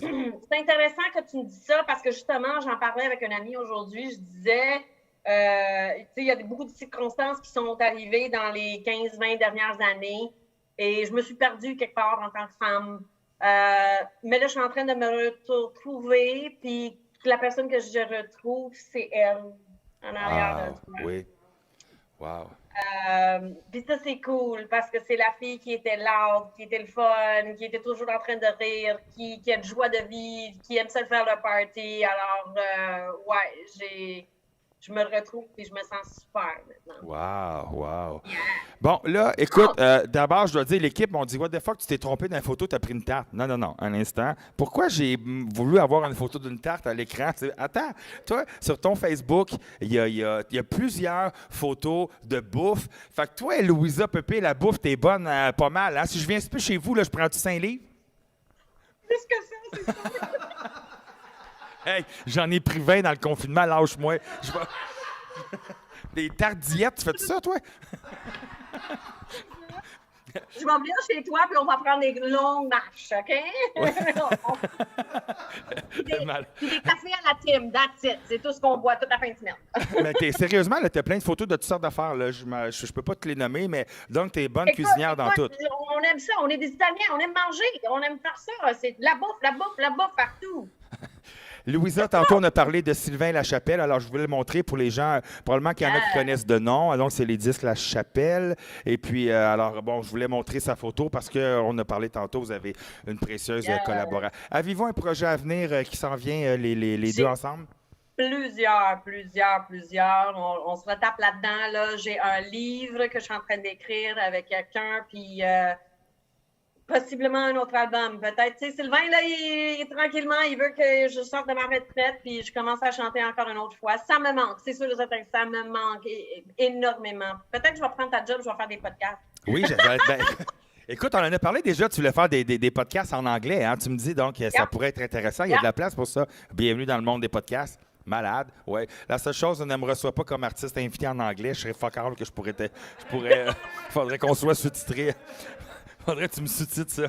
Speaker 6: C'est intéressant que tu me dises ça parce que justement, j'en parlais avec un ami aujourd'hui. Je disais, tu sais, il y a beaucoup de circonstances qui sont arrivées dans les 15-20 dernières années et je me suis perdue quelque part en tant que femme. Mais là, je suis en train de me retrouver, puis la personne que je retrouve, c'est elle, en arrière de moi.
Speaker 1: Oui. Wow.
Speaker 6: Puis ça, c'est cool parce que c'est la fille qui était loud, qui était le fun, qui était toujours en train de rire, qui a une joie de vivre, qui aime ça faire le party. Alors, ouais, je me retrouve et je me sens super maintenant.
Speaker 1: Wow. Yeah. Bon, là, écoute, d'abord, je dois dire, l'équipe m'ont dit, what the fuck, tu t'es trompé dans la photo, tu as pris une tarte. Non, un instant. Pourquoi j'ai voulu avoir une photo d'une tarte à l'écran? Attends, toi, sur ton Facebook, il y a plusieurs photos de bouffe. Fait que toi, Louisa, Pépé, la bouffe, t'es bonne pas mal. Hein? Si je viens plus chez vous, là, je prends-tu 5 livres?
Speaker 6: Plus que ça, c'est ça.
Speaker 1: Hey, j'en ai pris 20 dans le confinement, lâche-moi. Des tartes diète, tu fais ça, toi?
Speaker 6: Je vais venir chez toi, puis on va prendre des longues marches, OK? Puis des cafés à la Tim, that's it. C'est tout ce qu'on boit toute la fin de semaine.
Speaker 1: Mais sérieusement, tu as plein de photos de toutes sortes d'affaires. Là. Je peux pas te les nommer, mais donc tu es bonne cuisinière dans tout.
Speaker 6: On aime ça, on est des Italiens, on aime manger, on aime faire ça. C'est de la bouffe partout.
Speaker 1: Louisa, tantôt, on a parlé de Sylvain Lachapelle. Alors, je voulais le montrer pour les gens, probablement qu'il y en a qui connaissent de nom. Donc, c'est les disques Lachapelle. Et puis, alors, bon, je voulais montrer sa photo parce qu'on a parlé tantôt, vous avez une précieuse collaboration. Avez-vous un projet à venir qui s'en vient, les deux ensemble?
Speaker 6: Plusieurs. On se retape là-dedans. Là. J'ai un livre que je suis en train d'écrire avec quelqu'un, puis possiblement un autre album. Peut-être, tu sais, Sylvain, là, il tranquillement, il veut que je sorte de ma retraite, puis je commence à chanter encore une autre fois. Ça me manque, c'est sûr, ça me manque énormément. Peut-être que je vais prendre ta job, je vais faire des podcasts.
Speaker 1: Oui, écoute, on en a parlé déjà, tu voulais faire des podcasts en anglais, hein? Tu me dis, donc, ça pourrait être intéressant. Il y a de la place pour ça. Bienvenue dans le monde des podcasts. Malade, oui. La seule chose, on ne me reçoit pas comme artiste invité en anglais. Je serais fuck all que je pourrais faudrait qu'on soit sous-titré. Faudrait que tu me sous-titres ça.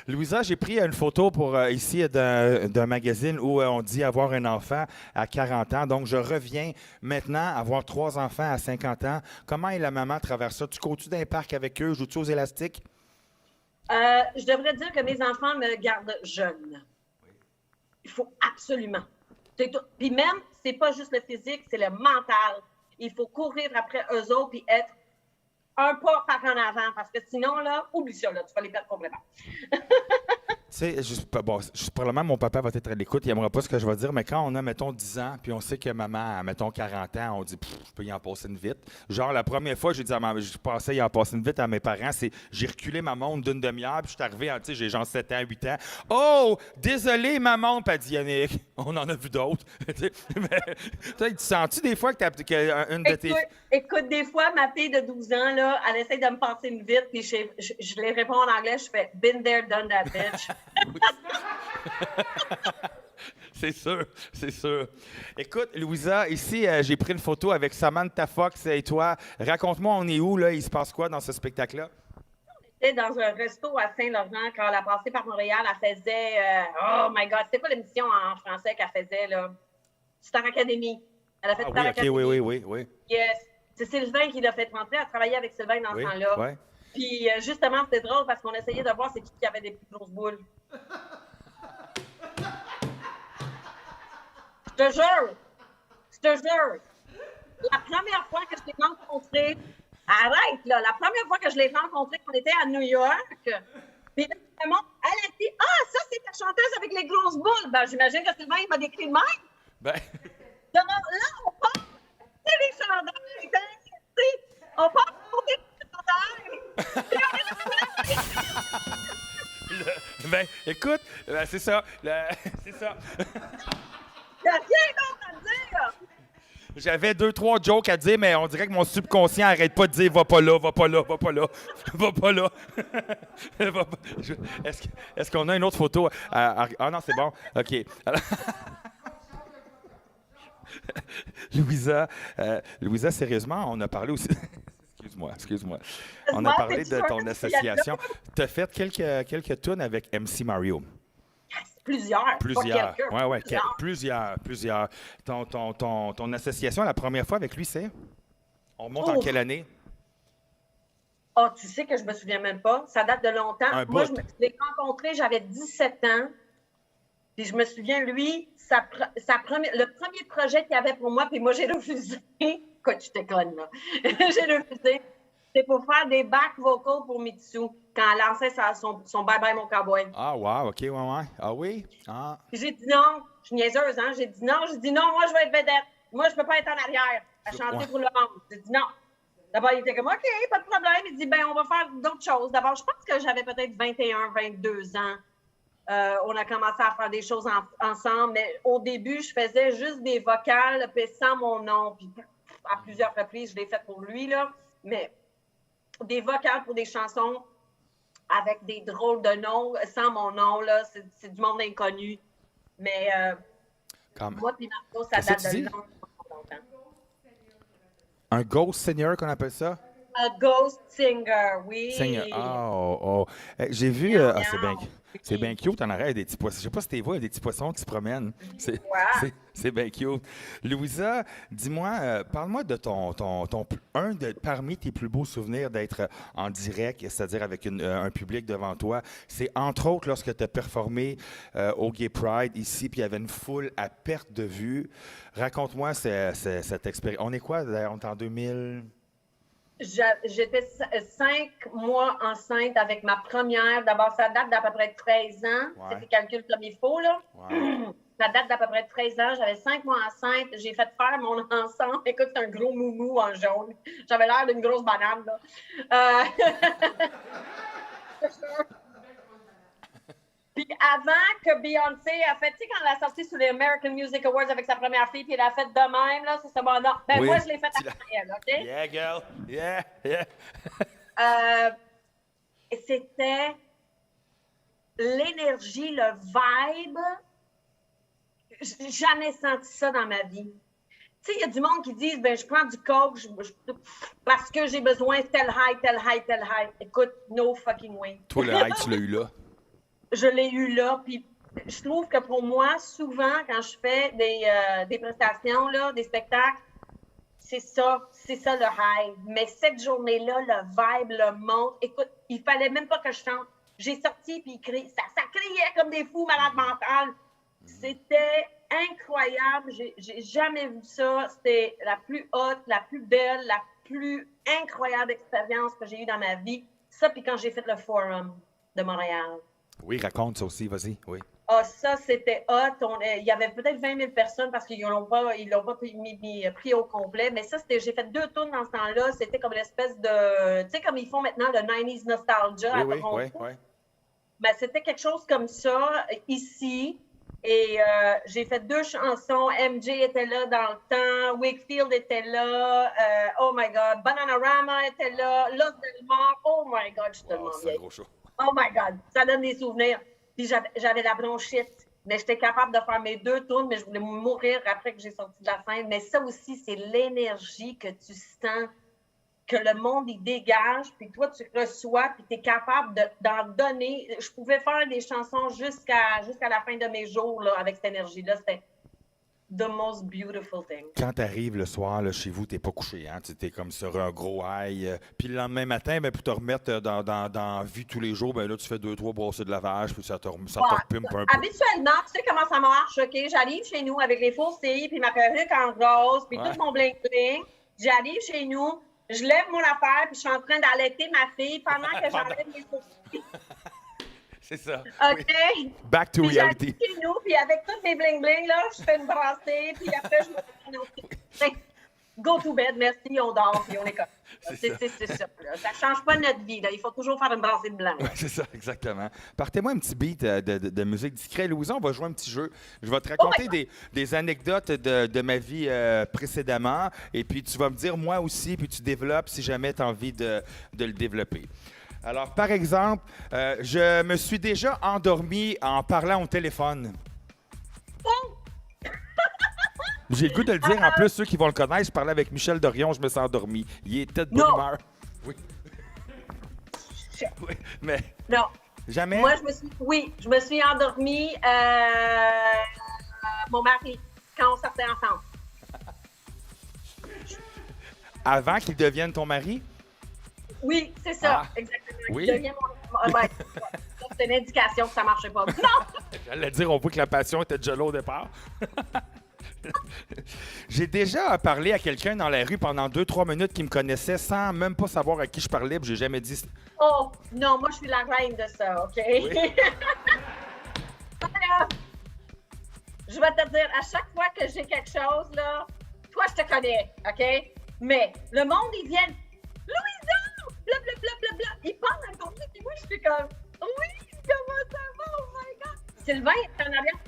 Speaker 1: Louisa, j'ai pris une photo pour ici d'un magazine où on dit avoir un enfant à 40 ans. Donc, je reviens maintenant avoir 3 enfants à 50 ans. Comment est la maman à travers ça? Tu cours-tu dans un parc avec eux? Joues-tu aux élastiques?
Speaker 6: Je devrais dire que mes enfants me gardent jeune. Il faut absolument. Puis même, c'est pas juste le physique, c'est le mental. Il faut courir après eux autres et être un pas par en avant, parce que sinon, là, oublie ça, là, tu vas les perdre complètement.
Speaker 1: Tu sais, probablement mon papa va être à l'écoute, il n'aimera pas ce que je vais dire, mais quand on a, mettons, 10 ans, puis on sait que maman a, mettons, 40 ans, on dit, je peux y en passer une vite. Genre, la première fois, j'ai dit à maman, je pensais y en passer une vite à mes parents, j'ai reculé ma montre d'une demi-heure, puis je suis arrivé, tu sais, j'ai genre 7 ans, 8 ans. Oh, désolé, ma montre, a dit Yannick. On en a vu d'autres. Tu sens-tu des fois que une de tes...
Speaker 6: Écoute, des fois, ma fille de 12 ans, là, elle essaie de me passer une vite, puis je les réponds en anglais, je fais « Been there, done that, bitch ».
Speaker 1: C'est sûr, c'est sûr. Écoute, Louisa, ici, j'ai pris une photo avec Samantha Fox et toi. Raconte-moi, on est où, là? Il se passe quoi dans ce spectacle-là?
Speaker 6: On était dans un resto à Saint-Laurent. Quand elle a passé par Montréal, elle faisait... oh my God, c'était quoi l'émission en français qu'elle faisait, là? Star Academy. Elle a fait Star Academy.
Speaker 1: Oui.
Speaker 6: Yes. C'est Sylvain qui l'a fait rentrer. Elle travaillait avec Sylvain dans ce temps-là.
Speaker 1: Ouais.
Speaker 6: Puis justement, c'était drôle parce qu'on essayait de voir c'est qui avait des plus grosses boules. Je te jure. La première fois que je l'ai rencontré, arrête là, la première fois que je l'ai rencontré, on était à New York. Puis là, elle a dit « Ah, ça, c'est ta chanteuse avec les grosses boules. » Ben, j'imagine que Sylvain, il m'a décrit de même.
Speaker 1: Ben...
Speaker 6: Là, on part, c'est les chandails, on part pour des chandails.
Speaker 1: Ben, écoute, c'est ça. C'est ça.
Speaker 6: Il n'y a rien d'autre à dire.
Speaker 1: J'avais 2-3 jokes à dire, mais on dirait que mon subconscient arrête pas de dire « Va pas là, va pas là, va pas là, va pas là. » Est-ce qu'on a une autre photo? Ah non, c'est bon. OK. Louisa, sérieusement, on a parlé aussi... Excuse-moi. On a parlé de ton association. Tu as fait quelques tunes avec MC Mario.
Speaker 6: Plusieurs.
Speaker 1: Plusieurs. Ton association, la première fois avec lui, c'est? On remonte en quelle année?
Speaker 6: Oh, tu sais que je me souviens même pas. Ça date de longtemps. Moi, je l'ai rencontré, j'avais 17 ans. Puis je me souviens, lui, le premier projet qu'il avait pour moi, puis moi, j'ai refusé. Écoute, je te conne, là. J'ai refusé. C'était pour faire des back vocals pour Mitsu quand elle lançait son Bye Bye Mon Cowboy.
Speaker 1: Ah, wow, OK, ouais. Ah oui? Ah.
Speaker 6: Puis j'ai dit non. Je suis niaiseuse, hein? J'ai dit non, moi, je vais être vedette. Moi, je peux pas être en arrière à chanter pour le monde. J'ai dit non. D'abord, il était comme, OK, pas de problème. Il dit, ben on va faire d'autres choses. D'abord, je pense que j'avais peut-être 21, 22 ans. On a commencé à faire des choses ensemble, mais au début, je faisais juste des vocales, puis sans mon nom. Puis à plusieurs reprises, je l'ai fait pour lui, là. Mais des vocales pour des chansons avec des drôles de noms, sans mon nom, là, c'est du monde inconnu. Mais moi puis Marco, ça date de longtemps.
Speaker 1: Un ghost senior qu'on appelle ça?
Speaker 6: Ghost Singer, oui.
Speaker 1: Singer. Oh. J'ai vu. C'est bien cute en arrière des petits poissons. Je sais pas si tu vois, il y a des petits poissons qui se promènent. C'est bien cute. Louisa, dis-moi, parle-moi de parmi tes plus beaux souvenirs d'être en direct, c'est-à-dire avec un public devant toi. C'est entre autres lorsque tu as performé au Gay Pride ici, puis il y avait une foule à perte de vue. Raconte-moi cette expérience. On est quoi, d'ailleurs? On est en 2000?
Speaker 6: J'étais 5 mois enceinte avec ma première. D'abord, ça date d'à peu près 13 ans.
Speaker 1: Ouais.
Speaker 6: C'est calcul comme il faut, là.
Speaker 1: Ouais.
Speaker 6: Ça date d'à peu près 13 ans. J'avais 5 mois enceinte. J'ai fait faire mon ensemble. Écoute, c'est un gros moumou en jaune. J'avais l'air d'une grosse banane, là. Puis avant que Beyoncé a fait, tu sais, quand elle a sorti sur les American Music Awards avec sa première fille, puis elle a fait de même, là, c'est bon, non. Ben,
Speaker 1: oui,
Speaker 6: moi, je l'ai fait après elle, OK?
Speaker 1: Yeah, girl. Yeah.
Speaker 6: C'était l'énergie, le vibe. J'ai jamais senti ça dans ma vie. Tu sais, il y a du monde qui dit, ben, je prends du coke parce que j'ai besoin de tel high. Écoute, no fucking way.
Speaker 1: Toi, le high, tu l'as eu là.
Speaker 6: Je l'ai eu là, puis je trouve que pour moi, souvent, quand je fais des prestations, là, des spectacles, c'est ça le high. Mais cette journée-là, le vibe, le monde, écoute, il fallait même pas que je chante. J'ai sorti, puis ça criait comme des fous malades mentales. C'était incroyable, j'ai jamais vu ça. C'était la plus haute, la plus belle, la plus incroyable expérience que j'ai eue dans ma vie. Ça, puis quand j'ai fait le Forum de Montréal.
Speaker 1: Oui, raconte ça aussi, vas-y, oui.
Speaker 6: Ah, ça, c'était hot. Il y avait peut-être 20 000 personnes parce qu'ils l'ont pas pris au complet. Mais ça, j'ai fait 2 tours dans ce temps-là. C'était comme l'espèce de... Tu sais, comme ils font maintenant le 90s Nostalgia à Toronto.
Speaker 1: Oui.
Speaker 6: Ben, c'était quelque chose comme ça, ici. Et j'ai fait 2 chansons. MJ était là dans le temps. Wakefield était là. Oh my God. Bananarama était là. Los Del Mar. Oh my God, je suis tellement
Speaker 1: c'est un gros show.
Speaker 6: Oh my God, ça donne des souvenirs. Puis j'avais la bronchite. Mais j'étais capable de faire mes 2 tours, mais je voulais mourir après que j'ai sorti de la scène. Mais ça aussi, c'est l'énergie que tu sens, que le monde, il dégage, puis toi, tu reçois, puis tu es capable d'en donner. Je pouvais faire des chansons jusqu'à la fin de mes jours là, avec cette énergie-là. C'était the most beautiful thing.
Speaker 1: Quand tu arrives le soir là, chez vous, tu n'es pas couché, hein? Tu es comme sur un gros high. Puis le lendemain matin, ben, pour te remettre dans la vie tous les jours, ben, là, tu fais 2-3 brossées de lavage, puis ça te repimpe un peu.
Speaker 6: Habituellement, tu sais comment ça marche, OK? J'arrive chez nous avec les faucilles, puis ma perruque en rose, puis tout mon bling-bling. J'arrive chez nous, je lève mon affaire, puis je suis en train d'allaiter ma fille pendant que j'enlève mes faucilles.
Speaker 1: C'est ça.
Speaker 6: OK?
Speaker 1: Oui. Back to
Speaker 6: puis
Speaker 1: reality.
Speaker 6: J'arrive chez nous, puis avec toutes mes bling-bling, là, je fais une brassée, puis après, je me dis, go to bed, merci, on dort, puis on est comme c'est ça. Ça ne change pas notre vie. Là. Il faut toujours faire une brassée de blanc.
Speaker 1: Ouais, c'est ça, exactement. Partez-moi un petit beat de musique discret. Louisa, on va jouer un petit jeu. Je vais te raconter des anecdotes de ma vie précédemment, et puis tu vas me dire moi aussi, puis tu développes si jamais tu as envie de le développer. Alors, par exemple, je me suis déjà endormi en parlant au téléphone. J'ai le goût de le dire. En plus, ceux qui vont le connaître, je parlais avec Michel Dorion, je me suis endormi. Il était de bonne humeur. Oui. Oui, mais...
Speaker 6: Non.
Speaker 1: Jamais?
Speaker 6: Moi, je me suis endormie mon mari quand on sortait ensemble.
Speaker 1: Avant qu'il devienne ton mari?
Speaker 6: Oui, c'est ça, exactement.
Speaker 1: Oui?
Speaker 6: Il devient c'est une indication que ça ne marchait pas. Non!
Speaker 1: J'allais dire, on voit que la passion était déjà là au départ. J'ai déjà parlé à quelqu'un dans la rue pendant 2-3 minutes qui me connaissait sans même pas savoir à qui je parlais, puis j'ai jamais dit...
Speaker 6: Oh, non, moi, je suis la reine de ça, OK? Oui. Je vais te dire, à chaque fois que j'ai quelque chose, là, toi, je te connais, OK? Mais le monde, ils viennent... Louisa! Bla, bla, bla, bla, bla. Ils parlent à côté, puis moi, je suis comme... Oui, comment ça va? Oh my God! Sylvain est en arrière.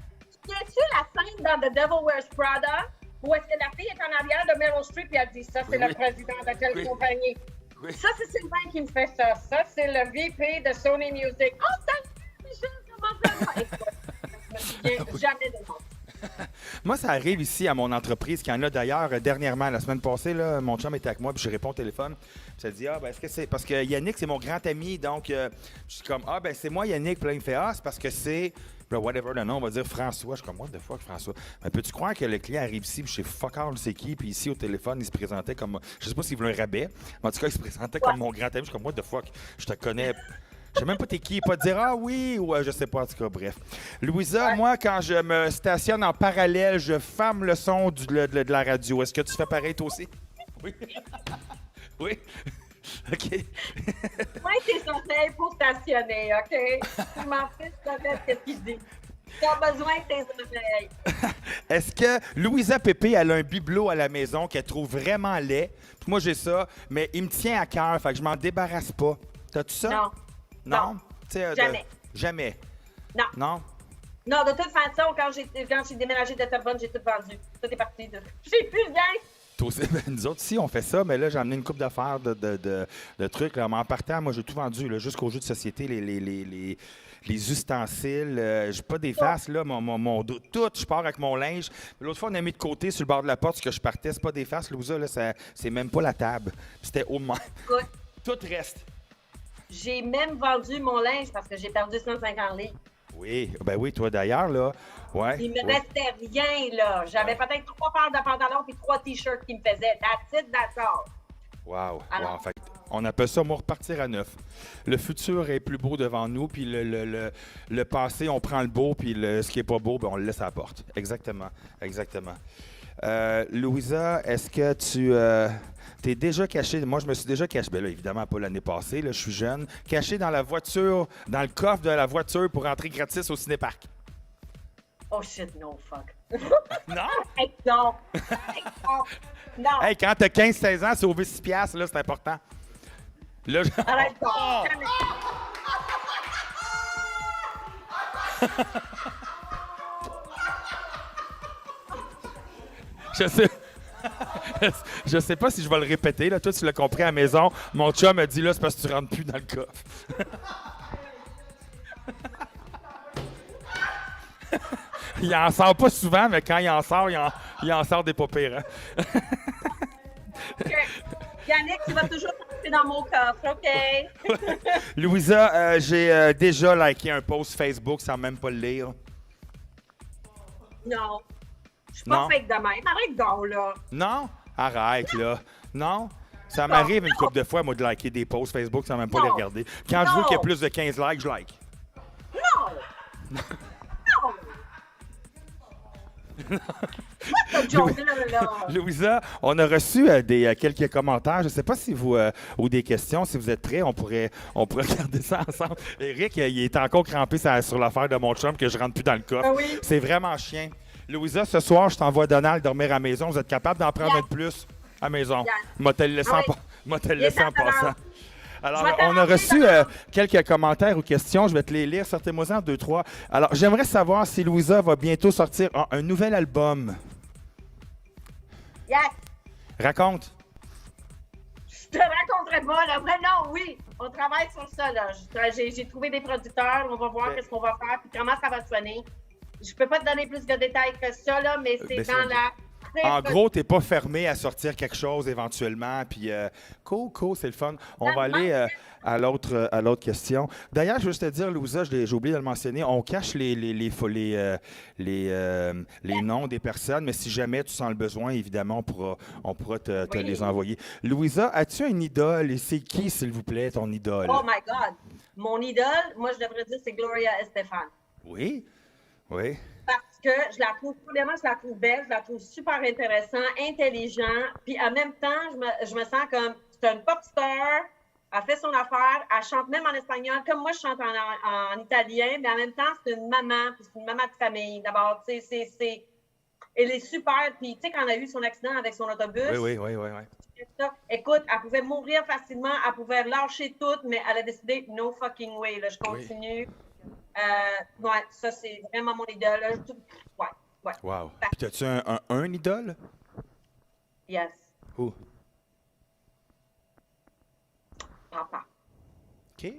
Speaker 6: Tu la scène dans The Devil Wears Prada où est-ce que la fille est en arrière de Meryl Streep et elle dit ça, c'est le président de telle compagnie. Oui. Ça, c'est Sylvain qui me fait ça. Ça, c'est le VP de Sony Music. Oh, salut, Michel, comment ça va? Écoute, je me souviens jamais de moi.
Speaker 1: Moi, ça arrive ici à mon entreprise, qu'il y en a d'ailleurs dernièrement, la semaine passée, là, mon chum était avec moi, puis je réponds au téléphone. Puis ça dit, est-ce que c'est. Parce que Yannick, c'est mon grand ami, donc je suis comme, c'est moi Yannick. Puis là, il me fait, c'est parce que c'est. Puis là, whatever le nom, on va dire François. Je suis comme, what the fuck, François? Mais peux-tu croire que le client arrive ici, puis je sais fuck all, c'est qui, puis ici au téléphone, il se présentait comme. Je sais pas s'il voulait un rabais, mais en tout cas, il se présentait comme mon grand ami. Je suis comme, what the fuck? Je te connais. Je sais même pas t'es qui, pas te dire oui ou je sais pas, en tout cas, bref. Louisa, moi, quand je me stationne en parallèle, je ferme le son de la radio. Est-ce que tu fais pareil toi aussi? Oui. Oui. OK.
Speaker 6: Moi, tes oreilles pour stationner, OK? Tu m'en fiches peut-être ce qu'il dit. Tu as besoin de tes oreilles.
Speaker 1: Est-ce que Louisa Pépé, elle a un bibelot à la maison qu'elle trouve vraiment laid? Puis moi, j'ai ça, mais il me tient à cœur, fait que je m'en débarrasse pas. T'as-tu ça?
Speaker 6: Non.
Speaker 1: Non?
Speaker 6: Jamais.
Speaker 1: Jamais?
Speaker 6: Non.
Speaker 1: Non?
Speaker 6: Non, de toute façon, quand j'ai déménagé de Terrebonne, j'ai tout vendu. Tout est parti. J'ai plus rien.
Speaker 1: Toi aussi, nous autres, si on fait ça, mais là, j'ai amené une coupe d'affaires de trucs. Là. Mais en partant, moi, j'ai tout vendu, là, jusqu'aux jeux de société, les ustensiles. J'ai pas des faces, là, tout. Je pars avec mon linge. L'autre fois, on a mis de côté sur le bord de la porte ce que je partais. C'est pas des faces, Louisa, là, c'est même pas la table. C'était au moins. Tout reste.
Speaker 6: J'ai même vendu mon linge parce que j'ai perdu 150 livres.
Speaker 1: Oui, ben oui, toi d'ailleurs, là. Ouais.
Speaker 6: Il me restait rien, là. J'avais peut-être 3 paires de pantalons et 3 t-shirts qui me faisaient. That's it, that's all.
Speaker 1: Wow.
Speaker 6: Alors,
Speaker 1: wow. Fait on appelle ça repartir à neuf. Le futur est plus beau devant nous, puis le passé, on prend le beau, puis ce qui est pas beau, ben, on le laisse à la porte. Exactement. Exactement. Louisa, est-ce que tu t'es déjà caché? Moi, je me suis déjà caché. Ben là, évidemment, pas l'année passée, là, je suis jeune. Caché dans la voiture, dans le coffre de la voiture pour entrer gratis au cinéparc.
Speaker 6: oh shit, no fuck.
Speaker 1: Non?
Speaker 6: Hey, non. Hey, non. Non.
Speaker 1: Hey, quand t'as 15-16 ans, sauver 6 piastres, là, c'est important. Là,
Speaker 6: Arrête pas.
Speaker 1: Oh! Je sais pas si je vais le répéter. Là. Toi, tu l'as compris à la maison. Mon chum a dit là, c'est parce que tu rentres plus dans le coffre. Il en sort pas souvent, mais quand il en sort, il en sort des pas pires. Hein?
Speaker 6: Okay. Yannick, tu vas toujours rentrer dans mon coffre, OK?
Speaker 1: Louisa, j'ai déjà liké un post Facebook sans même pas le lire.
Speaker 6: Non. Je suis pas fake de même. Arrête donc, là.
Speaker 1: Non? Arrête, là. Non? Ça m'arrive une couple de fois, moi, de liker des posts Facebook sans même pas les regarder. Quand je vois qu'il y a plus de 15 likes, je like.
Speaker 6: Non! Non!
Speaker 1: Louisa, on a reçu quelques commentaires. Je ne sais pas si vous ou des questions. Si vous êtes prêts, on pourrait regarder ça ensemble. Eric, il est encore crampé sur l'affaire de mon chum que je rentre plus dans le coffre.
Speaker 6: Oui.
Speaker 1: C'est vraiment chien. Louisa, ce soir, je t'envoie Donald dormir à la maison. Vous êtes capable d'en prendre un de plus à la maison? Moi, te le laisse en passant. Alors, on a reçu quelques commentaires ou questions. Je vais te les lire. Sortez-moi-en 2, 3. Alors, j'aimerais savoir si Louisa va bientôt sortir un nouvel album.
Speaker 6: Yes!
Speaker 1: Raconte.
Speaker 6: Je te raconterai pas, là. Mais non, oui. On travaille sur ça, là. J'ai trouvé des producteurs. On va voir qu'est-ce qu'on va faire puis comment ça va sonner. Je peux pas te donner plus de détails que ça, là, mais c'est dans la...
Speaker 1: En gros, t'es pas fermé à sortir quelque chose éventuellement, puis cool, c'est le fun. On va aller à l'autre question. D'ailleurs, je veux juste te dire, Louisa, j'ai oublié de le mentionner, on cache les noms des personnes, mais si jamais tu sens le besoin, évidemment, on pourra te les envoyer. Louisa, as-tu une idole et c'est qui, s'il vous plaît, ton idole?
Speaker 6: Oh my God! Mon idole, moi, je devrais dire, c'est Gloria Estefan.
Speaker 1: Oui? Oui.
Speaker 6: Parce que je la trouve belle, je la trouve super intéressante, intelligente, puis en même temps, je me sens comme, c'est une pop star, elle fait son affaire, elle chante même en espagnol, comme moi je chante en italien, mais en même temps, c'est une maman, puis c'est une maman de famille. D'abord, tu sais, elle est super, puis tu sais, quand elle a eu son accident avec son autobus,
Speaker 1: oui.
Speaker 6: Écoute, elle pouvait mourir facilement, elle pouvait lâcher tout, mais elle a décidé, no fucking way, là, je continue. Oui. Ouais, ça, c'est vraiment mon idole. Ouais.
Speaker 1: Wow. Puis, t'as-tu un idole?
Speaker 6: Yes.
Speaker 1: Où?
Speaker 6: Papa.
Speaker 1: OK.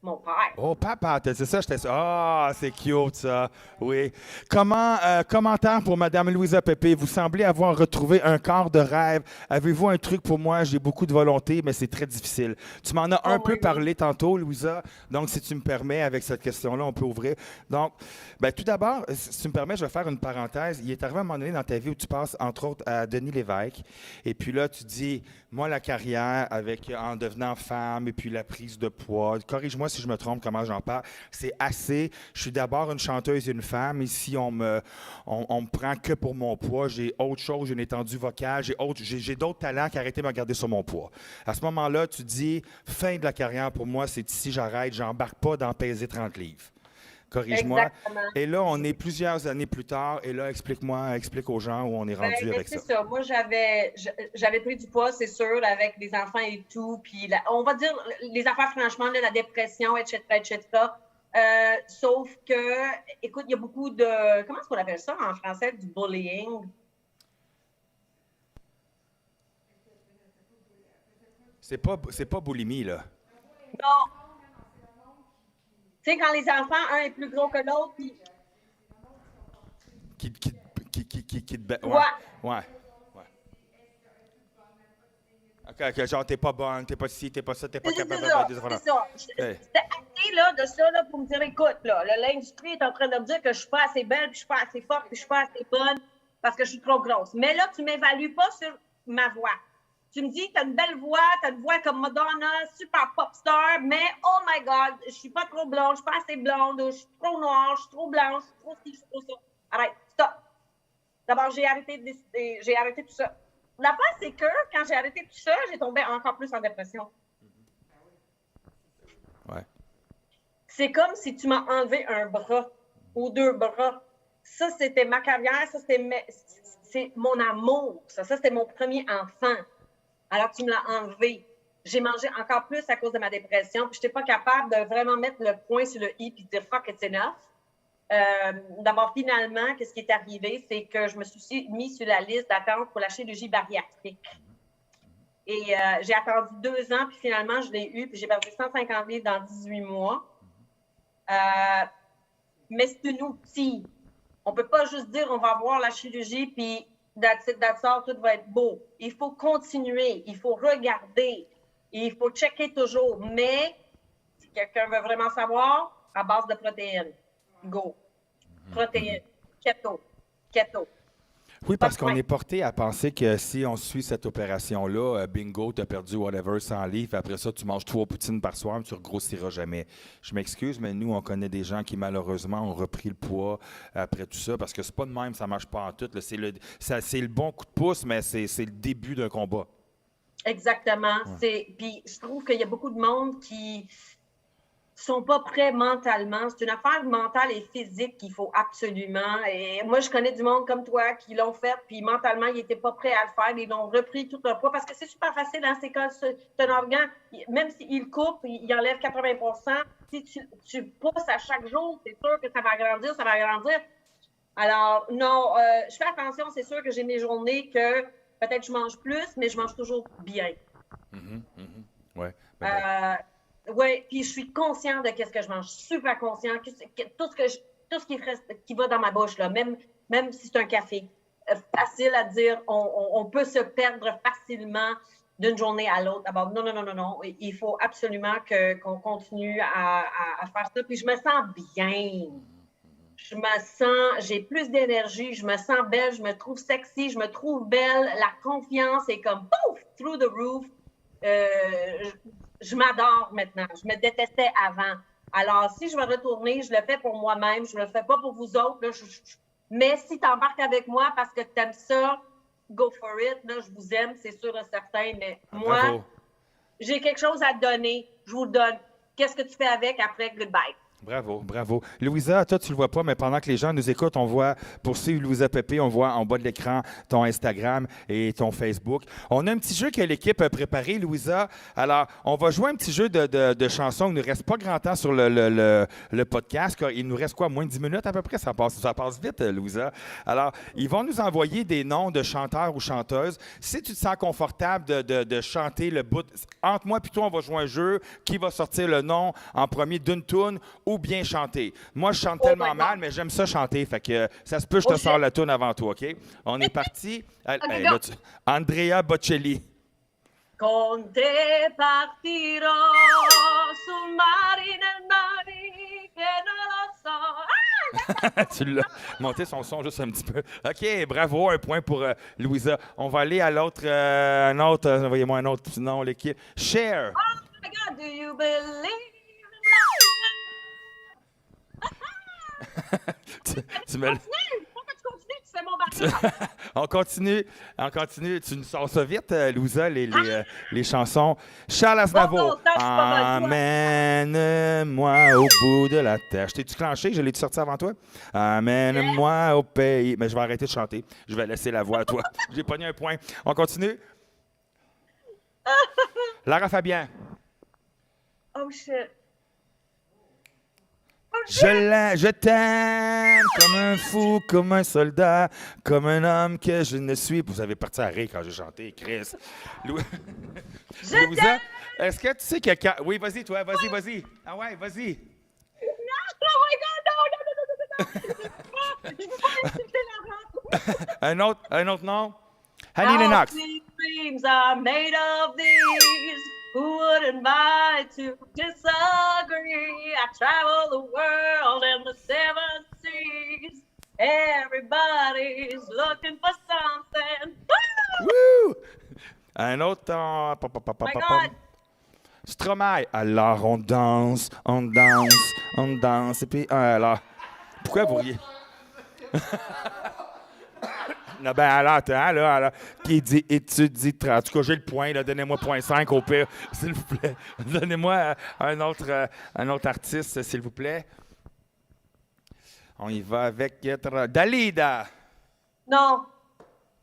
Speaker 6: Mon père.
Speaker 1: Oh, papa, c'est ça, j'étais... Ah, c'est cute, ça. Oui. Commentaire pour Madame Louisa Pépé. Vous semblez avoir retrouvé un corps de rêve. Avez-vous un truc pour moi? J'ai beaucoup de volonté, mais c'est très difficile. Tu m'en as un peu parlé tantôt, Louisa. Donc, si tu me permets, avec cette question-là, on peut ouvrir. Donc, tout d'abord, si tu me permets, je vais faire une parenthèse. Il est arrivé à un moment donné dans ta vie où tu passes, entre autres, à Denis Lévesque. Et puis là, tu dis, moi, la carrière, en devenant femme, et puis la prise de poids. Corrige-moi si je me trompe, comment j'en parle. C'est assez. Je suis d'abord une chanteuse et une femme. Ici, on me prend que pour mon poids. J'ai autre chose, j'ai une étendue vocale, j'ai d'autres talents qu'arrêter de me regarder sur mon poids. À ce moment-là, tu dis, fin de la carrière pour moi, c'est ici, j'arrête, j'embarque pas dans peser 30 livres. Corrige-moi.
Speaker 6: Exactement.
Speaker 1: Et là, on est plusieurs années plus tard. Et là, explique aux gens où on est rendu avec ça.
Speaker 6: C'est ça. Moi, j'avais pris du poids, c'est sûr, avec les enfants et tout. Puis, on va dire, les affaires, franchement, là, la dépression, etc., etc. Sauf que, écoute, il y a beaucoup de... Comment est-ce qu'on appelle ça en français? Du bullying.
Speaker 1: C'est pas boulimie, là.
Speaker 6: Non. Tu sais, quand les enfants, un est plus gros que l'autre, puis...
Speaker 1: Qui te... Ouais. OK, genre, t'es pas bonne, t'es pas ci, t'es pas ça, t'es pas capable de faire des enfants.
Speaker 6: C'est ça. C'était acté, là, de ça, là, pour me dire, écoute, là, l'industrie est en train de me dire que je suis pas assez belle, puis je suis pas assez forte, puis je suis pas assez bonne, parce que je suis trop grosse. Mais là, tu m'évalues pas sur ma voix. Tu me dis, t'as une belle voix, t'as une voix comme Madonna, super pop star, mais oh my God, je suis pas trop blonde, je suis pas assez blonde, je suis trop noire, je suis trop blanche, je suis trop ci, je suis trop ça. Arrête, stop. D'abord, j'ai arrêté tout ça. L'affaire, c'est que quand j'ai arrêté tout ça, j'ai tombé encore plus en dépression.
Speaker 1: Ouais.
Speaker 6: C'est comme si tu m'as enlevé un bras ou deux bras. Ça, c'était ma carrière, ça, c'est mon amour. Ça, c'était mon premier enfant. Alors, tu me l'as enlevé. J'ai mangé encore plus à cause de ma dépression. Puis, je n'étais pas capable de vraiment mettre le point sur le i et dire « fuck, it's enough ». D'abord, finalement, qu'est-ce qui est arrivé? C'est que je me suis mis sur la liste d'attente pour la chirurgie bariatrique. Et j'ai attendu 2 ans, puis finalement, je l'ai eu, puis j'ai perdu 150 livres dans 18 mois. Mais c'est un outil. On ne peut pas juste dire on va voir la chirurgie, puis that's it, that's all, tout va être beau. Il faut continuer, il faut regarder, il faut checker toujours. Mais si quelqu'un veut vraiment savoir, à base de protéines, go. Protéines, keto.
Speaker 1: Oui, parce qu'on est porté à penser que si on suit cette opération-là, bingo, tu as perdu whatever 100 livres, après ça, tu manges 3 poutines par soir, mais tu ne regrossiras jamais. Je m'excuse, mais nous, on connaît des gens qui, malheureusement, ont repris le poids après tout ça, parce que c'est pas de même, ça ne marche pas en tout. Là. C'est le bon coup de pouce, mais c'est le début d'un combat.
Speaker 6: Exactement. Ouais. Puis je trouve qu'il y a beaucoup de monde qui sont pas prêts mentalement. C'est une affaire mentale et physique qu'il faut absolument. Et moi, je connais du monde comme toi qui l'ont fait, puis mentalement, ils n'étaient pas prêts à le faire. Ils l'ont repris tout leur poids parce que c'est super facile dans ces cas. C'est un organe, même s'il coupe, il enlève 80%. Si tu pousses à chaque jour, c'est sûr que ça va agrandir, Alors, non, je fais attention. C'est sûr que j'ai mes journées que peut-être je mange plus, mais je mange toujours bien.
Speaker 1: Ouais.
Speaker 6: Oui, puis je suis consciente de ce que je mange, super consciente, tout ce qui va dans ma bouche, là, même si c'est un café. Facile à dire, on peut se perdre facilement d'une journée à l'autre. D'abord, non. Il faut absolument qu'on continue à faire ça. Puis je me sens bien. J'ai plus d'énergie, je me sens belle, je me trouve sexy, je me trouve belle. La confiance est comme pouf, through the roof. Je m'adore maintenant. Je me détestais avant. Alors, si je veux retourner, je le fais pour moi-même. Je ne le fais pas pour vous autres. Là, mais si tu embarques avec moi parce que tu aimes ça, go for it. Là, je vous aime, c'est sûr et certain. Mais moi, j'ai quelque chose à te donner. Je vous le donne. Qu'est-ce que tu fais avec après? Goodbye.
Speaker 1: Bravo, bravo. Louisa, toi, tu le vois pas, mais pendant que les gens nous écoutent, on voit, pour suivre Louisa Pépé, on voit en bas de l'écran ton Instagram et ton Facebook. On a un petit jeu que l'équipe a préparé, Louisa. Alors, on va jouer un petit jeu de chansons. Il ne nous reste pas grand temps sur le podcast. Car il nous reste quoi, moins de 10 minutes à peu près? Ça passe vite, Louisa. Alors, ils vont nous envoyer des noms de chanteurs ou chanteuses. Si tu te sens confortable de chanter le bout, entre moi et toi, on va jouer un jeu qui va sortir le nom en premier d'une toune ou bien chanter. Moi, je chante tellement mal, mais j'aime ça chanter. Fait que ça se peut, je te sors la toune avant toi, OK? On est parti. Là, Andrea Bocelli.
Speaker 6: Con te partirò sul mare nel mare che non lo so.
Speaker 1: Tu l'as monté son son juste un petit peu. OK, bravo, un point pour Louisa. On va aller à l'autre, envoyez-moi un autre, sinon l'équipe. Cher.
Speaker 6: Oh my God, do you believe?
Speaker 1: tu me...
Speaker 6: Pourquoi tu continues? Tu fais mon batteur.
Speaker 1: on continue. Tu nous sors ça vite, Louisa, les chansons. Charles Aznavour. Amène-moi au bout de la terre. Je t'ai-tu clenché? Je l'ai-tu sorti avant toi? Amène-moi au pays. Mais je vais arrêter de chanter. Je vais laisser la voix à toi. J'ai pogné un point. On continue? Lara Fabian.
Speaker 6: Oh shit.
Speaker 1: Je t'aime comme un fou, comme un soldat, comme un homme que je ne suis. Vous avez parti à rire quand j'ai chanté, Chris. Louisa, est-ce que tu sais quelqu'un... Oui, vas-y, toi, vas-y. Ah ouais, vas-y.
Speaker 6: Oh my God, non. Je veux pas insulter la robe.
Speaker 1: un autre nom? Annie Lennox.
Speaker 6: These dreams are made of these. Who wouldn't mind to disagree? I travel the world and the 7 seas. Everybody's looking for something.
Speaker 1: Woo! Un autre...
Speaker 6: My God.
Speaker 1: Stromae. Alors on danse. Et puis, alors... Pourquoi vous riez? Non, ben alors, attends, là. Qui dit étudie... En tout cas, j'ai le point, là. Donnez-moi 0.5 au pire, s'il vous plaît. Donnez-moi un autre artiste, s'il vous plaît. On y va avec Dalida.
Speaker 6: Non.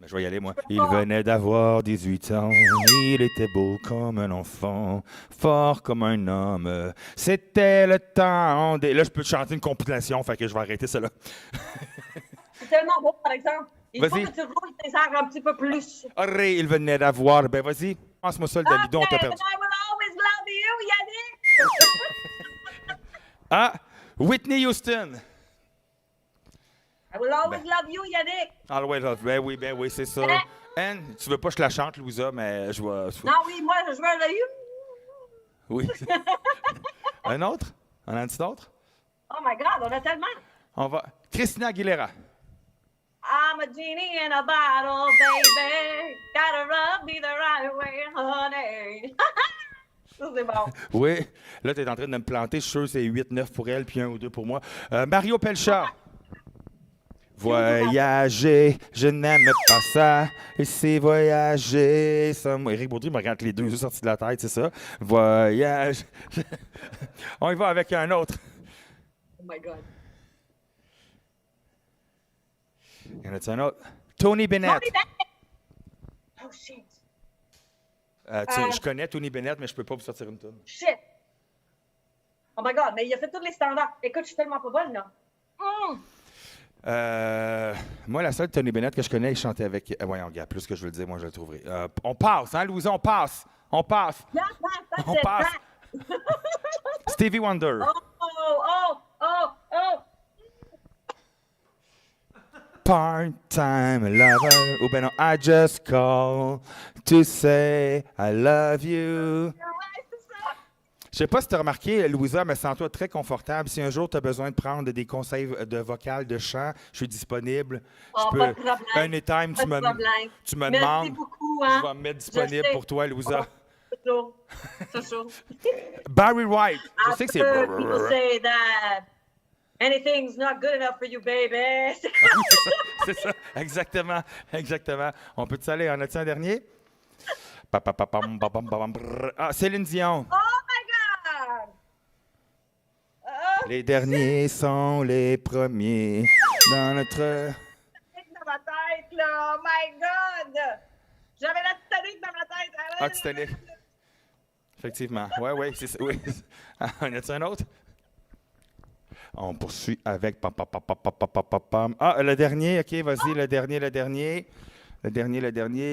Speaker 1: Ben, je vais y aller, moi. Il venait d'avoir 18 ans. Il était beau comme un enfant, fort comme un homme. C'était le temps des... Là, je peux te chanter une compilation, fait que je vais arrêter cela.
Speaker 6: C'est tellement beau, par exemple. Il faut
Speaker 1: Vas-y.
Speaker 6: que tu roules tes airs un petit peu plus.
Speaker 1: Arrête, il venait d'avoir... Ben, vas-y. Pense-moi ça, le Dalida, on t'a perdu.
Speaker 6: I will always love you, Yannick.
Speaker 1: Ah, Whitney Houston.
Speaker 6: I will always love you, Yannick.
Speaker 1: Always love. Ben oui, c'est ça. Anne, tu veux pas que je la chante, Louisa, mais je vois...
Speaker 6: Non, oui, moi, je veux le you.
Speaker 1: Oui. Un autre? On a un petit autre?
Speaker 6: Oh my God, on a tellement.
Speaker 1: On va... Christina Aguilera.
Speaker 6: I'm a genie in a bottle, baby. Gotta rub me the right way, honey. Ça, c'est bon.
Speaker 1: Oui. Là, tu es en train de me planter. Je suis sûr que c'est 8-9 pour elle, puis 1 ou 2 pour moi. Mario Pelcha. Voyager, je n'aime pas ça. Et c'est voyager. Ça, Éric Baudry me regarde les deux yeux sortis de la tête, c'est ça. Voyage. On y va avec un autre.
Speaker 6: Oh my God.
Speaker 1: Y en a-t-il un autre? Tony Bennett.
Speaker 6: Tony Bennett. Oh shit.
Speaker 1: Je connais Tony Bennett, mais je peux pas vous sortir une tonne.
Speaker 6: Shit. Oh my God, mais il a fait tous les standards. Écoute, je suis tellement pas bonne, là.
Speaker 1: Moi, la seule Tony Bennett que je connais, il chantait avec... voyons, regarde, plus que je veux le dire, moi, je le trouverai. On passe, hein, Louisa, on passe. On passe. Stevie Wonder. Part-time lover. Ou ben non, I just call to say I love you. Je sais pas si tu as remarqué, Louisa, mais sens-toi très confortable. Si un jour tu as besoin de prendre des conseils de vocal, de chant, je suis disponible.
Speaker 6: Pas de problème.
Speaker 1: Anytime, tu me
Speaker 6: Merci
Speaker 1: demandes.
Speaker 6: beaucoup, hein.
Speaker 1: Je vais me mettre disponible pour toi, Louisa.
Speaker 6: Toujours.
Speaker 1: Barry White. Je sais que c'est...
Speaker 6: People say that anything's not good enough for you, baby.
Speaker 1: C'est ça, exactement. On peut-tu aller? En a-t-il un dernier? Ah, Céline Dion.
Speaker 6: Oh my God!
Speaker 1: Les derniers sont les premiers dans notre...
Speaker 6: Dans ma tête, là. Oh my God! J'avais la Titanic dans ma tête.
Speaker 1: Ah, Titanic. Effectivement. Oui, c'est ça. Oui. En a-t-il un autre? On poursuit avec... Ah, le dernier. OK, vas-y, le dernier.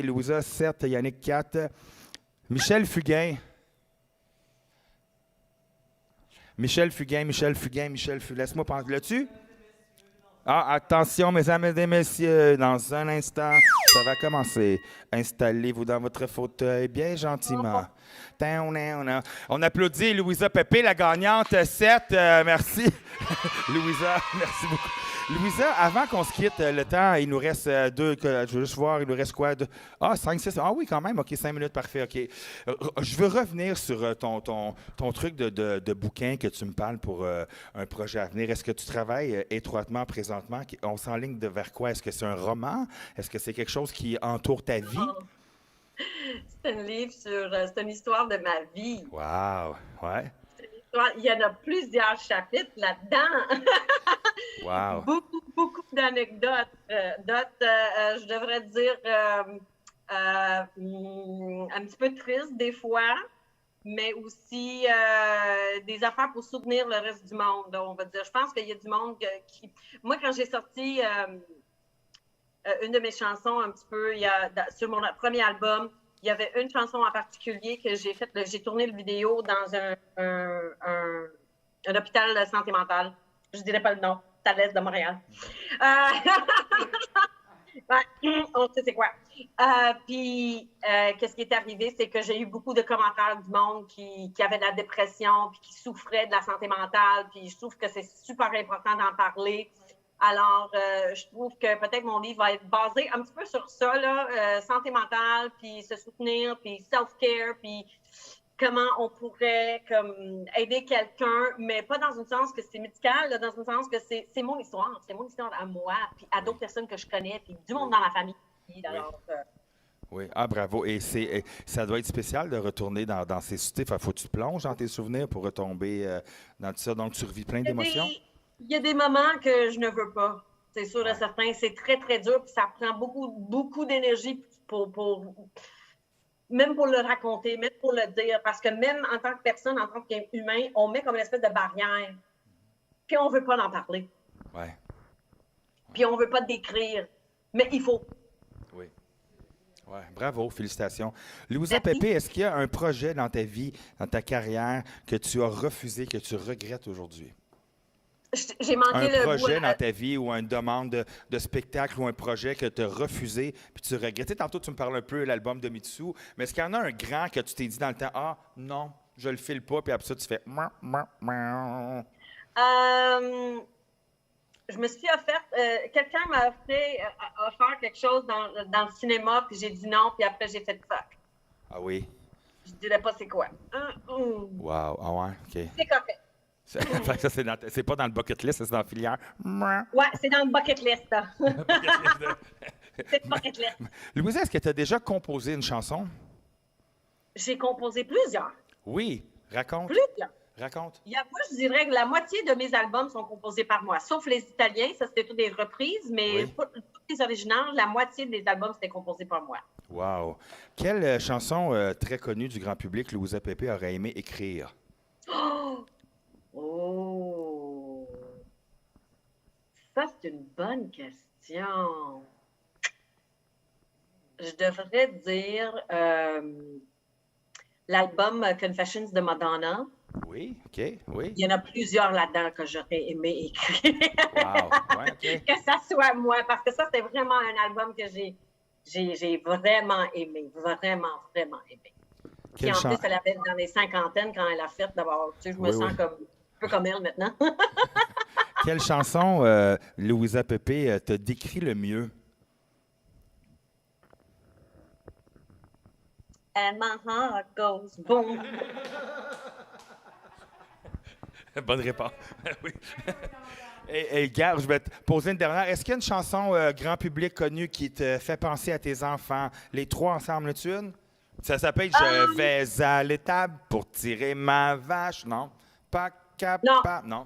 Speaker 1: Louisa, 7. Yannick, 4. Michel Fugain. Laisse-moi penser. L'as-tu? Ah, attention, mesdames et messieurs, dans un instant, ça va commencer. Installez-vous dans votre fauteuil bien gentiment. On applaudit Louisa Pépé, la gagnante 7. Merci. Louisa, merci beaucoup. Louisa, avant qu'on se quitte, le temps, il nous reste 2. Je veux juste voir, il nous reste quoi? 5, 6. Ah oui, quand même. OK, 5 minutes, parfait. OK. Je veux revenir sur ton truc de bouquin que tu me parles pour un projet à venir. Est-ce que tu travailles étroitement présentement? On s'enligne vers quoi? Est-ce que c'est un roman? Est-ce que c'est quelque chose qui entoure ta vie?
Speaker 6: C'est un livre c'est une histoire de ma vie.
Speaker 1: Wow! Ouais.
Speaker 6: Il y en a plusieurs chapitres là-dedans.
Speaker 1: Wow!
Speaker 6: Beaucoup d'anecdotes. Je devrais dire un petit peu tristes des fois, mais aussi des affaires pour soutenir le reste du monde, on va dire. Je pense qu'il y a du monde qui... Moi, quand j'ai sorti une de mes chansons un petit peu, sur mon premier album, il y avait une chanson en particulier que j'ai faite. J'ai tourné le vidéo dans un hôpital de santé mentale. Je ne dirais pas le nom. C'est à l'est de Montréal. Ouais, on sait c'est quoi. Puis, qu'est-ce qui est arrivé, c'est que j'ai eu beaucoup de commentaires du monde qui avait de la dépression puis qui souffrait de la santé mentale. Puis, je trouve que c'est super important d'en parler. Alors, je trouve que peut-être mon livre va être basé un petit peu sur ça, là, santé mentale, puis se soutenir, puis self-care, puis comment on pourrait aider quelqu'un, mais pas dans un sens que c'est médical, là, dans un sens que c'est mon histoire. C'est mon histoire à moi, puis à d'autres personnes que je connais, puis du monde dans ma famille. Alors,
Speaker 1: oui, ah bravo. Et ça doit être spécial de retourner dans ces souvenirs. Faut que tu te plonges dans tes souvenirs pour retomber dans tout ça. Donc, tu revis plein d'émotions?
Speaker 6: Il y a des moments que je ne veux pas. C'est sûr et certain. C'est très, très dur. Puis ça prend beaucoup d'énergie même pour le raconter, même pour le dire. Parce que même en tant que personne, en tant qu'humain, on met comme une espèce de barrière. Puis on ne veut pas en parler.
Speaker 1: Ouais.
Speaker 6: Puis on ne veut pas décrire. Mais il faut.
Speaker 1: Oui. Ouais, bravo, félicitations. Louisa Pépé, est-ce qu'il y a un projet dans ta vie, dans ta carrière, que tu as refusé, que tu regrettes aujourd'hui?
Speaker 6: J'ai manqué
Speaker 1: un projet dans ta vie ou une demande de spectacle ou un projet que tu as refusé puis tu regrettes. Tantôt, tu me parles un peu de l'album de Mitsou, mais est-ce qu'il y en a un grand que tu t'es dit dans le temps, ah non, je le file pas, puis après ça, tu fais...
Speaker 6: Je me suis offerte... quelqu'un m'a offert quelque chose dans le cinéma, puis j'ai dit non, puis après, j'ai fait fuck.
Speaker 1: Ah oui?
Speaker 6: Je dirais pas c'est quoi.
Speaker 1: Wow, ah ouais, OK.
Speaker 6: C'est correct.
Speaker 1: Ça, c'est pas dans le bucket list, c'est dans la filière.
Speaker 6: Ouais, c'est dans le bucket list. C'est le bucket list.
Speaker 1: Louisa, est-ce que tu as déjà composé une chanson?
Speaker 6: J'ai composé plusieurs.
Speaker 1: Oui, raconte.
Speaker 6: Plusieurs.
Speaker 1: Raconte.
Speaker 6: Moi, je dirais que la moitié de mes albums sont composés par moi, sauf les Italiens, ça c'était toutes des reprises, mais toutes les originales, la moitié des albums c'était composé par moi.
Speaker 1: Wow. Quelle chanson très connue du grand public Louisa Pépé aurait aimé écrire?
Speaker 6: Oh! Ça, c'est une bonne question. Je devrais dire l'album Confessions de Madonna.
Speaker 1: Oui, OK, oui.
Speaker 6: Il y en a plusieurs là-dedans que j'aurais aimé écrire.
Speaker 1: Wow, ouais, OK.
Speaker 6: Que ça soit moi, parce que ça, c'était vraiment un album que j'ai vraiment aimé. Vraiment, vraiment aimé. Puis en plus, elle avait dans les cinquantaines quand elle a fait d'abord. Tu sais, je me sens comme... peu comme elle maintenant.
Speaker 1: Quelle chanson, Louisa Pépé, te décrit le mieux?
Speaker 6: And my heart goes boom.
Speaker 1: Bonne réponse. Oui. Et Gare, je vais te poser une dernière. Est-ce qu'il y a une chanson grand public connue qui te fait penser à tes enfants? Les trois ensemble, as-tu une? Ça s'appelle Je vais à l'étable pour tirer ma vache. Non? Pas capable. Non.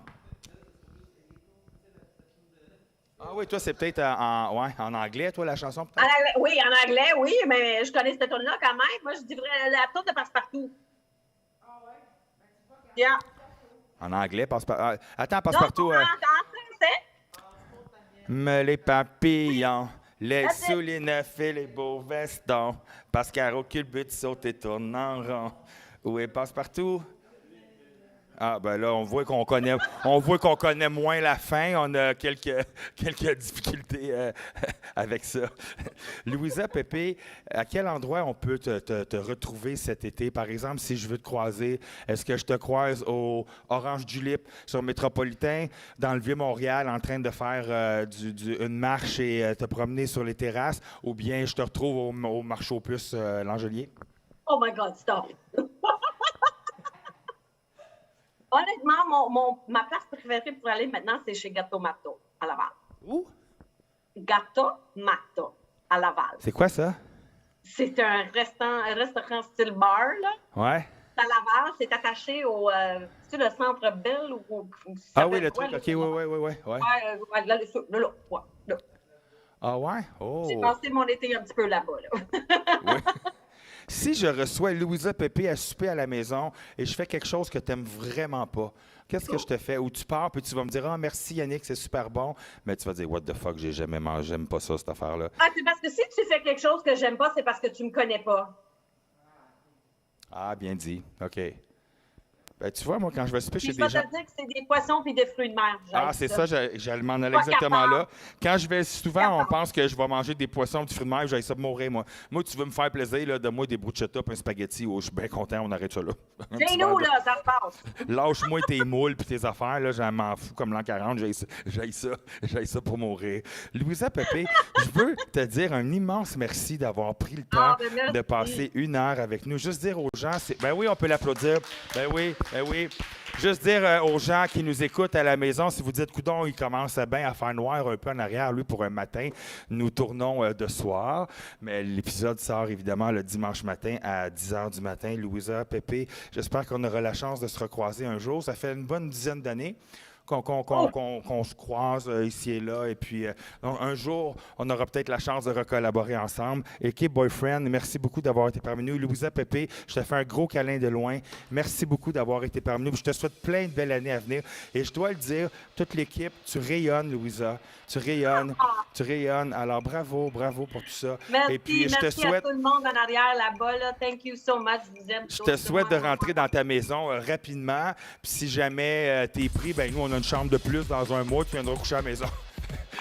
Speaker 1: Ah oui, toi, c'est peut-être en anglais, toi, la chanson,
Speaker 6: En
Speaker 1: peut-être?
Speaker 6: anglais, oui, en anglais, oui, mais je connais cette tune-là quand même. Moi, je dirais la tune de Passe-Partout. Ah ouais? Yeah.
Speaker 1: En anglais, passe-partout. Attends,
Speaker 6: Non,
Speaker 1: passe-partout.
Speaker 6: en français.
Speaker 1: Mais les papillons, les
Speaker 6: That's it.
Speaker 1: souliers neufs et les beaux vestons, parce qu'à culbute saute et tourne en rond. Où est passe-partout? Ah, ben là, on voit qu'on connaît moins la fin. On a quelques difficultés avec ça. Louisa, Pépé, à quel endroit on peut te retrouver cet été? Par exemple, si je veux te croiser, est-ce que je te croise au Orange Julep sur Métropolitain, dans le Vieux-Montréal, en train de faire une marche et te promener sur les terrasses, ou bien je te retrouve au marché aux puces L'Angelier?
Speaker 6: Oh my God, stop. Honnêtement, ma place préférée pour aller maintenant, c'est chez Gâteau Matto, à Laval.
Speaker 1: Où?
Speaker 6: Gâteau Matto, à Laval.
Speaker 1: C'est quoi ça?
Speaker 6: C'est un restaurant style bar, là.
Speaker 1: Ouais.
Speaker 6: À Laval, c'est attaché au le Centre Bell ou
Speaker 1: Ah oui, le truc, OK, oui. Ouais.
Speaker 6: Là.
Speaker 1: Ah ouais? Oh!
Speaker 6: J'ai passé mon été un petit peu là-bas, là.
Speaker 1: Oui. Si je reçois Louisa Pépé à souper à la maison et je fais quelque chose que tu n'aimes vraiment pas, qu'est-ce que je te fais? Ou tu pars puis tu vas me dire « Ah, merci Yannick, c'est super bon », mais tu vas dire « What the fuck, j'ai jamais mangé, j'aime pas ça, cette affaire-là. »
Speaker 6: Ah, c'est parce que si tu fais quelque chose que j'aime pas, c'est parce que tu me connais pas.
Speaker 1: Ah, bien dit. OK. Ben, tu vois, moi, quand je vais souper
Speaker 6: Puis
Speaker 1: chez
Speaker 6: je
Speaker 1: des
Speaker 6: vais
Speaker 1: gens...
Speaker 6: te dire que c'est des poissons puis des fruits de mer.
Speaker 1: Ah, c'est ça, j'allais m'en aller
Speaker 6: Pas
Speaker 1: exactement
Speaker 6: capable.
Speaker 1: là. Quand je vais, souvent, on
Speaker 6: Capable.
Speaker 1: pense que je vais manger des poissons, du fruit de mer, j'aille ça me mourir, moi. Moi, tu veux me faire plaisir, là, donne-moi des bruschetta puis un spaghetti, oh, je suis bien content, on arrête ça là. Un petit
Speaker 6: Chez
Speaker 1: verre
Speaker 6: nous,
Speaker 1: de-
Speaker 6: là, ça se passe.
Speaker 1: Lâche-moi tes moules puis tes affaires, là, j'en m'en fous comme l'an 40, j'aille ça pour mourir. Louisa Pépé, je veux te dire un immense merci d'avoir pris le temps
Speaker 6: Ah, ben merci.
Speaker 1: de passer 1 heure avec nous. Juste dire aux gens, ben oui, on peut l'applaudir, ben oui. Juste dire aux gens qui nous écoutent à la maison, si vous dites, coudon, il commence bien à faire noir un peu en arrière, lui, pour un matin, nous tournons de soir, mais l'épisode sort évidemment le dimanche matin à 10 h du matin. Louisa, Pépé, j'espère qu'on aura la chance de se recroiser un jour. Ça fait une bonne dizaine d'années qu'on se croise ici et là. Et puis, un jour, on aura peut-être la chance de recollaborer ensemble. Équipe Boyfriend, merci beaucoup d'avoir été parmi nous. Louisa, Pépé, je te fais un gros câlin de loin. Merci beaucoup d'avoir été parmi nous. Je te souhaite plein de belles années à venir. Et je dois le dire, toute l'équipe, tu rayonnes, Louisa. Tu rayonnes. Alors, bravo pour tout ça.
Speaker 6: Merci,
Speaker 1: et puis,
Speaker 6: merci à tout le monde en arrière là-bas. Là. Thank you so much. Je vous aime
Speaker 1: je
Speaker 6: tous.
Speaker 1: te souhaite de rentrer dans ta maison rapidement. Puis si jamais t'es pris, ben nous, on a une chambre de plus dans un mois. Tu viendras coucher à la maison.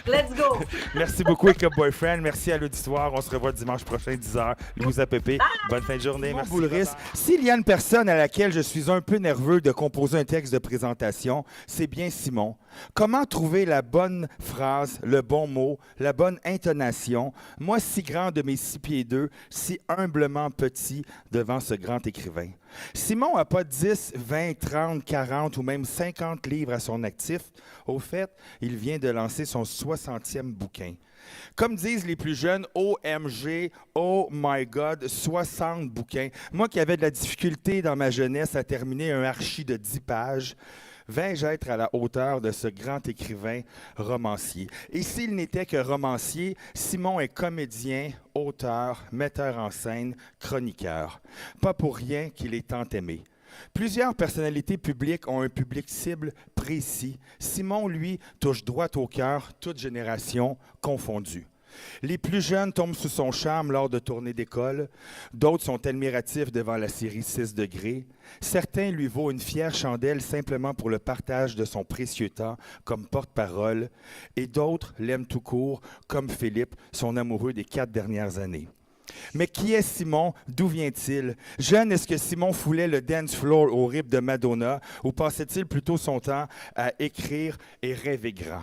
Speaker 6: Let's go.
Speaker 1: Merci beaucoup, Équipe Boyfriend. Merci à l'auditoire. On se revoit dimanche prochain, 10h. Louisa Pépé, bonne fin de journée. Merci. Boulris, s'il y a une personne à laquelle je suis un peu nerveux de composer un texte de présentation, c'est bien Simon. Comment trouver la bonne phrase, le bon mot, la bonne intonation? Moi, si grand de mes 6 pieds 2, si humblement petit devant ce grand écrivain. Simon n'a pas 10, 20, 30, 40 ou même 50 livres à son actif. Au fait, il vient de lancer son 60e bouquin. Comme disent les plus jeunes, OMG, oh my God, 60 bouquins. Moi qui avais de la difficulté dans ma jeunesse à terminer un archi de 10 pages, vais-je être à la hauteur de ce grand écrivain romancier? Et s'il n'était que romancier, Simon est comédien, auteur, metteur en scène, chroniqueur. Pas pour rien qu'il est tant aimé. Plusieurs personnalités publiques ont un public cible précis. Simon, lui, touche droit au cœur, toute génération confondue. Les plus jeunes tombent sous son charme lors de tournées d'école. D'autres sont admiratifs devant la série 6 degrés. Certains lui vaut une fière chandelle simplement pour le partage de son précieux temps comme porte-parole. Et d'autres l'aiment tout court, comme Philippe, son amoureux des 4 dernières années. Mais qui est Simon? D'où vient-il? Jeune, est-ce que Simon foulait le dance floor au rythme de Madonna ou passait-il plutôt son temps à écrire et rêver grand?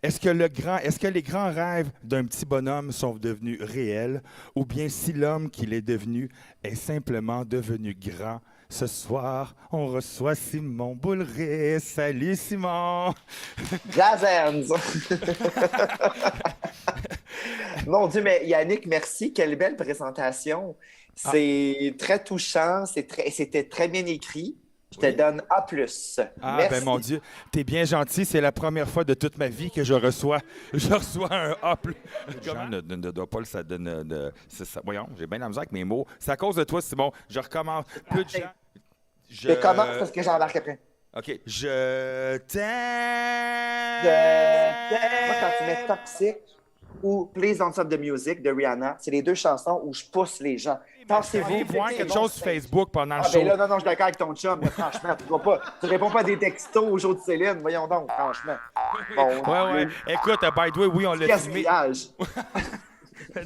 Speaker 1: Est-ce que les grands rêves d'un petit bonhomme sont devenus réels ou bien si l'homme qu'il est devenu est simplement devenu grand? Ce soir, on reçoit Simon Boulris. Salut Simon!
Speaker 5: Jazz hands! Mon Dieu, mais Yannick, merci. Quelle belle présentation. C'est très touchant. C'était très bien écrit. Je te donne A+.
Speaker 1: Ah,
Speaker 5: Merci.
Speaker 1: ben mon Dieu, t'es bien gentil. C'est la première fois de toute ma vie que je reçois un A+. Jean ne doit pas ça donne. Voyons, j'ai bien la misère avec mes mots. C'est à cause de toi, Simon. Je recommence. Peu de gens.
Speaker 5: Je commence parce que j'embarque après.
Speaker 1: OK. Je t'aime.
Speaker 5: Moi, quand tu mets Toxic ou Please Don't Stop the Music de Rihanna, c'est les deux chansons où je pousse les gens. Tassez-vous.
Speaker 1: Allez voir quelque chose sur Facebook pendant le
Speaker 5: Ah,
Speaker 1: show.
Speaker 5: ben là, non, je suis d'accord avec ton chum, mais franchement, tu réponds pas à des textos au jour de Céline, voyons donc, franchement. Bon,
Speaker 1: Ouais. Écoute, by the way, oui, on l'a filmé.
Speaker 5: gaspillage.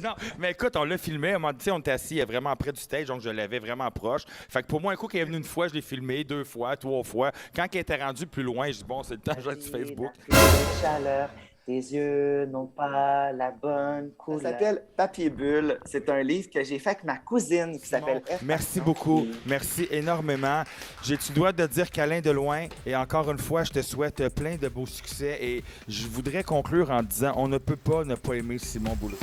Speaker 1: Non, mais écoute, on l'a filmé. À un moment donné, on était assis vraiment près du stage, donc je l'avais vraiment proche. Fait que pour moi, un coup, qu'il est venu une fois, je l'ai filmé 2 fois, 3 fois. Quand il était rendu plus loin, je dis bon, c'est le temps, je vais sur Facebook.
Speaker 5: Chaleur, tes yeux n'ont pas la bonne couleur. Ça s'appelle Papier Bulle. C'est un livre que j'ai fait avec ma cousine qui s'appelle F.
Speaker 1: Merci beaucoup. Merci énormément. Tu dois te dire câlin de loin. Et encore une fois, je te souhaite plein de beaux succès. Et je voudrais conclure en disant on ne peut pas ne pas aimer Simon Boulris.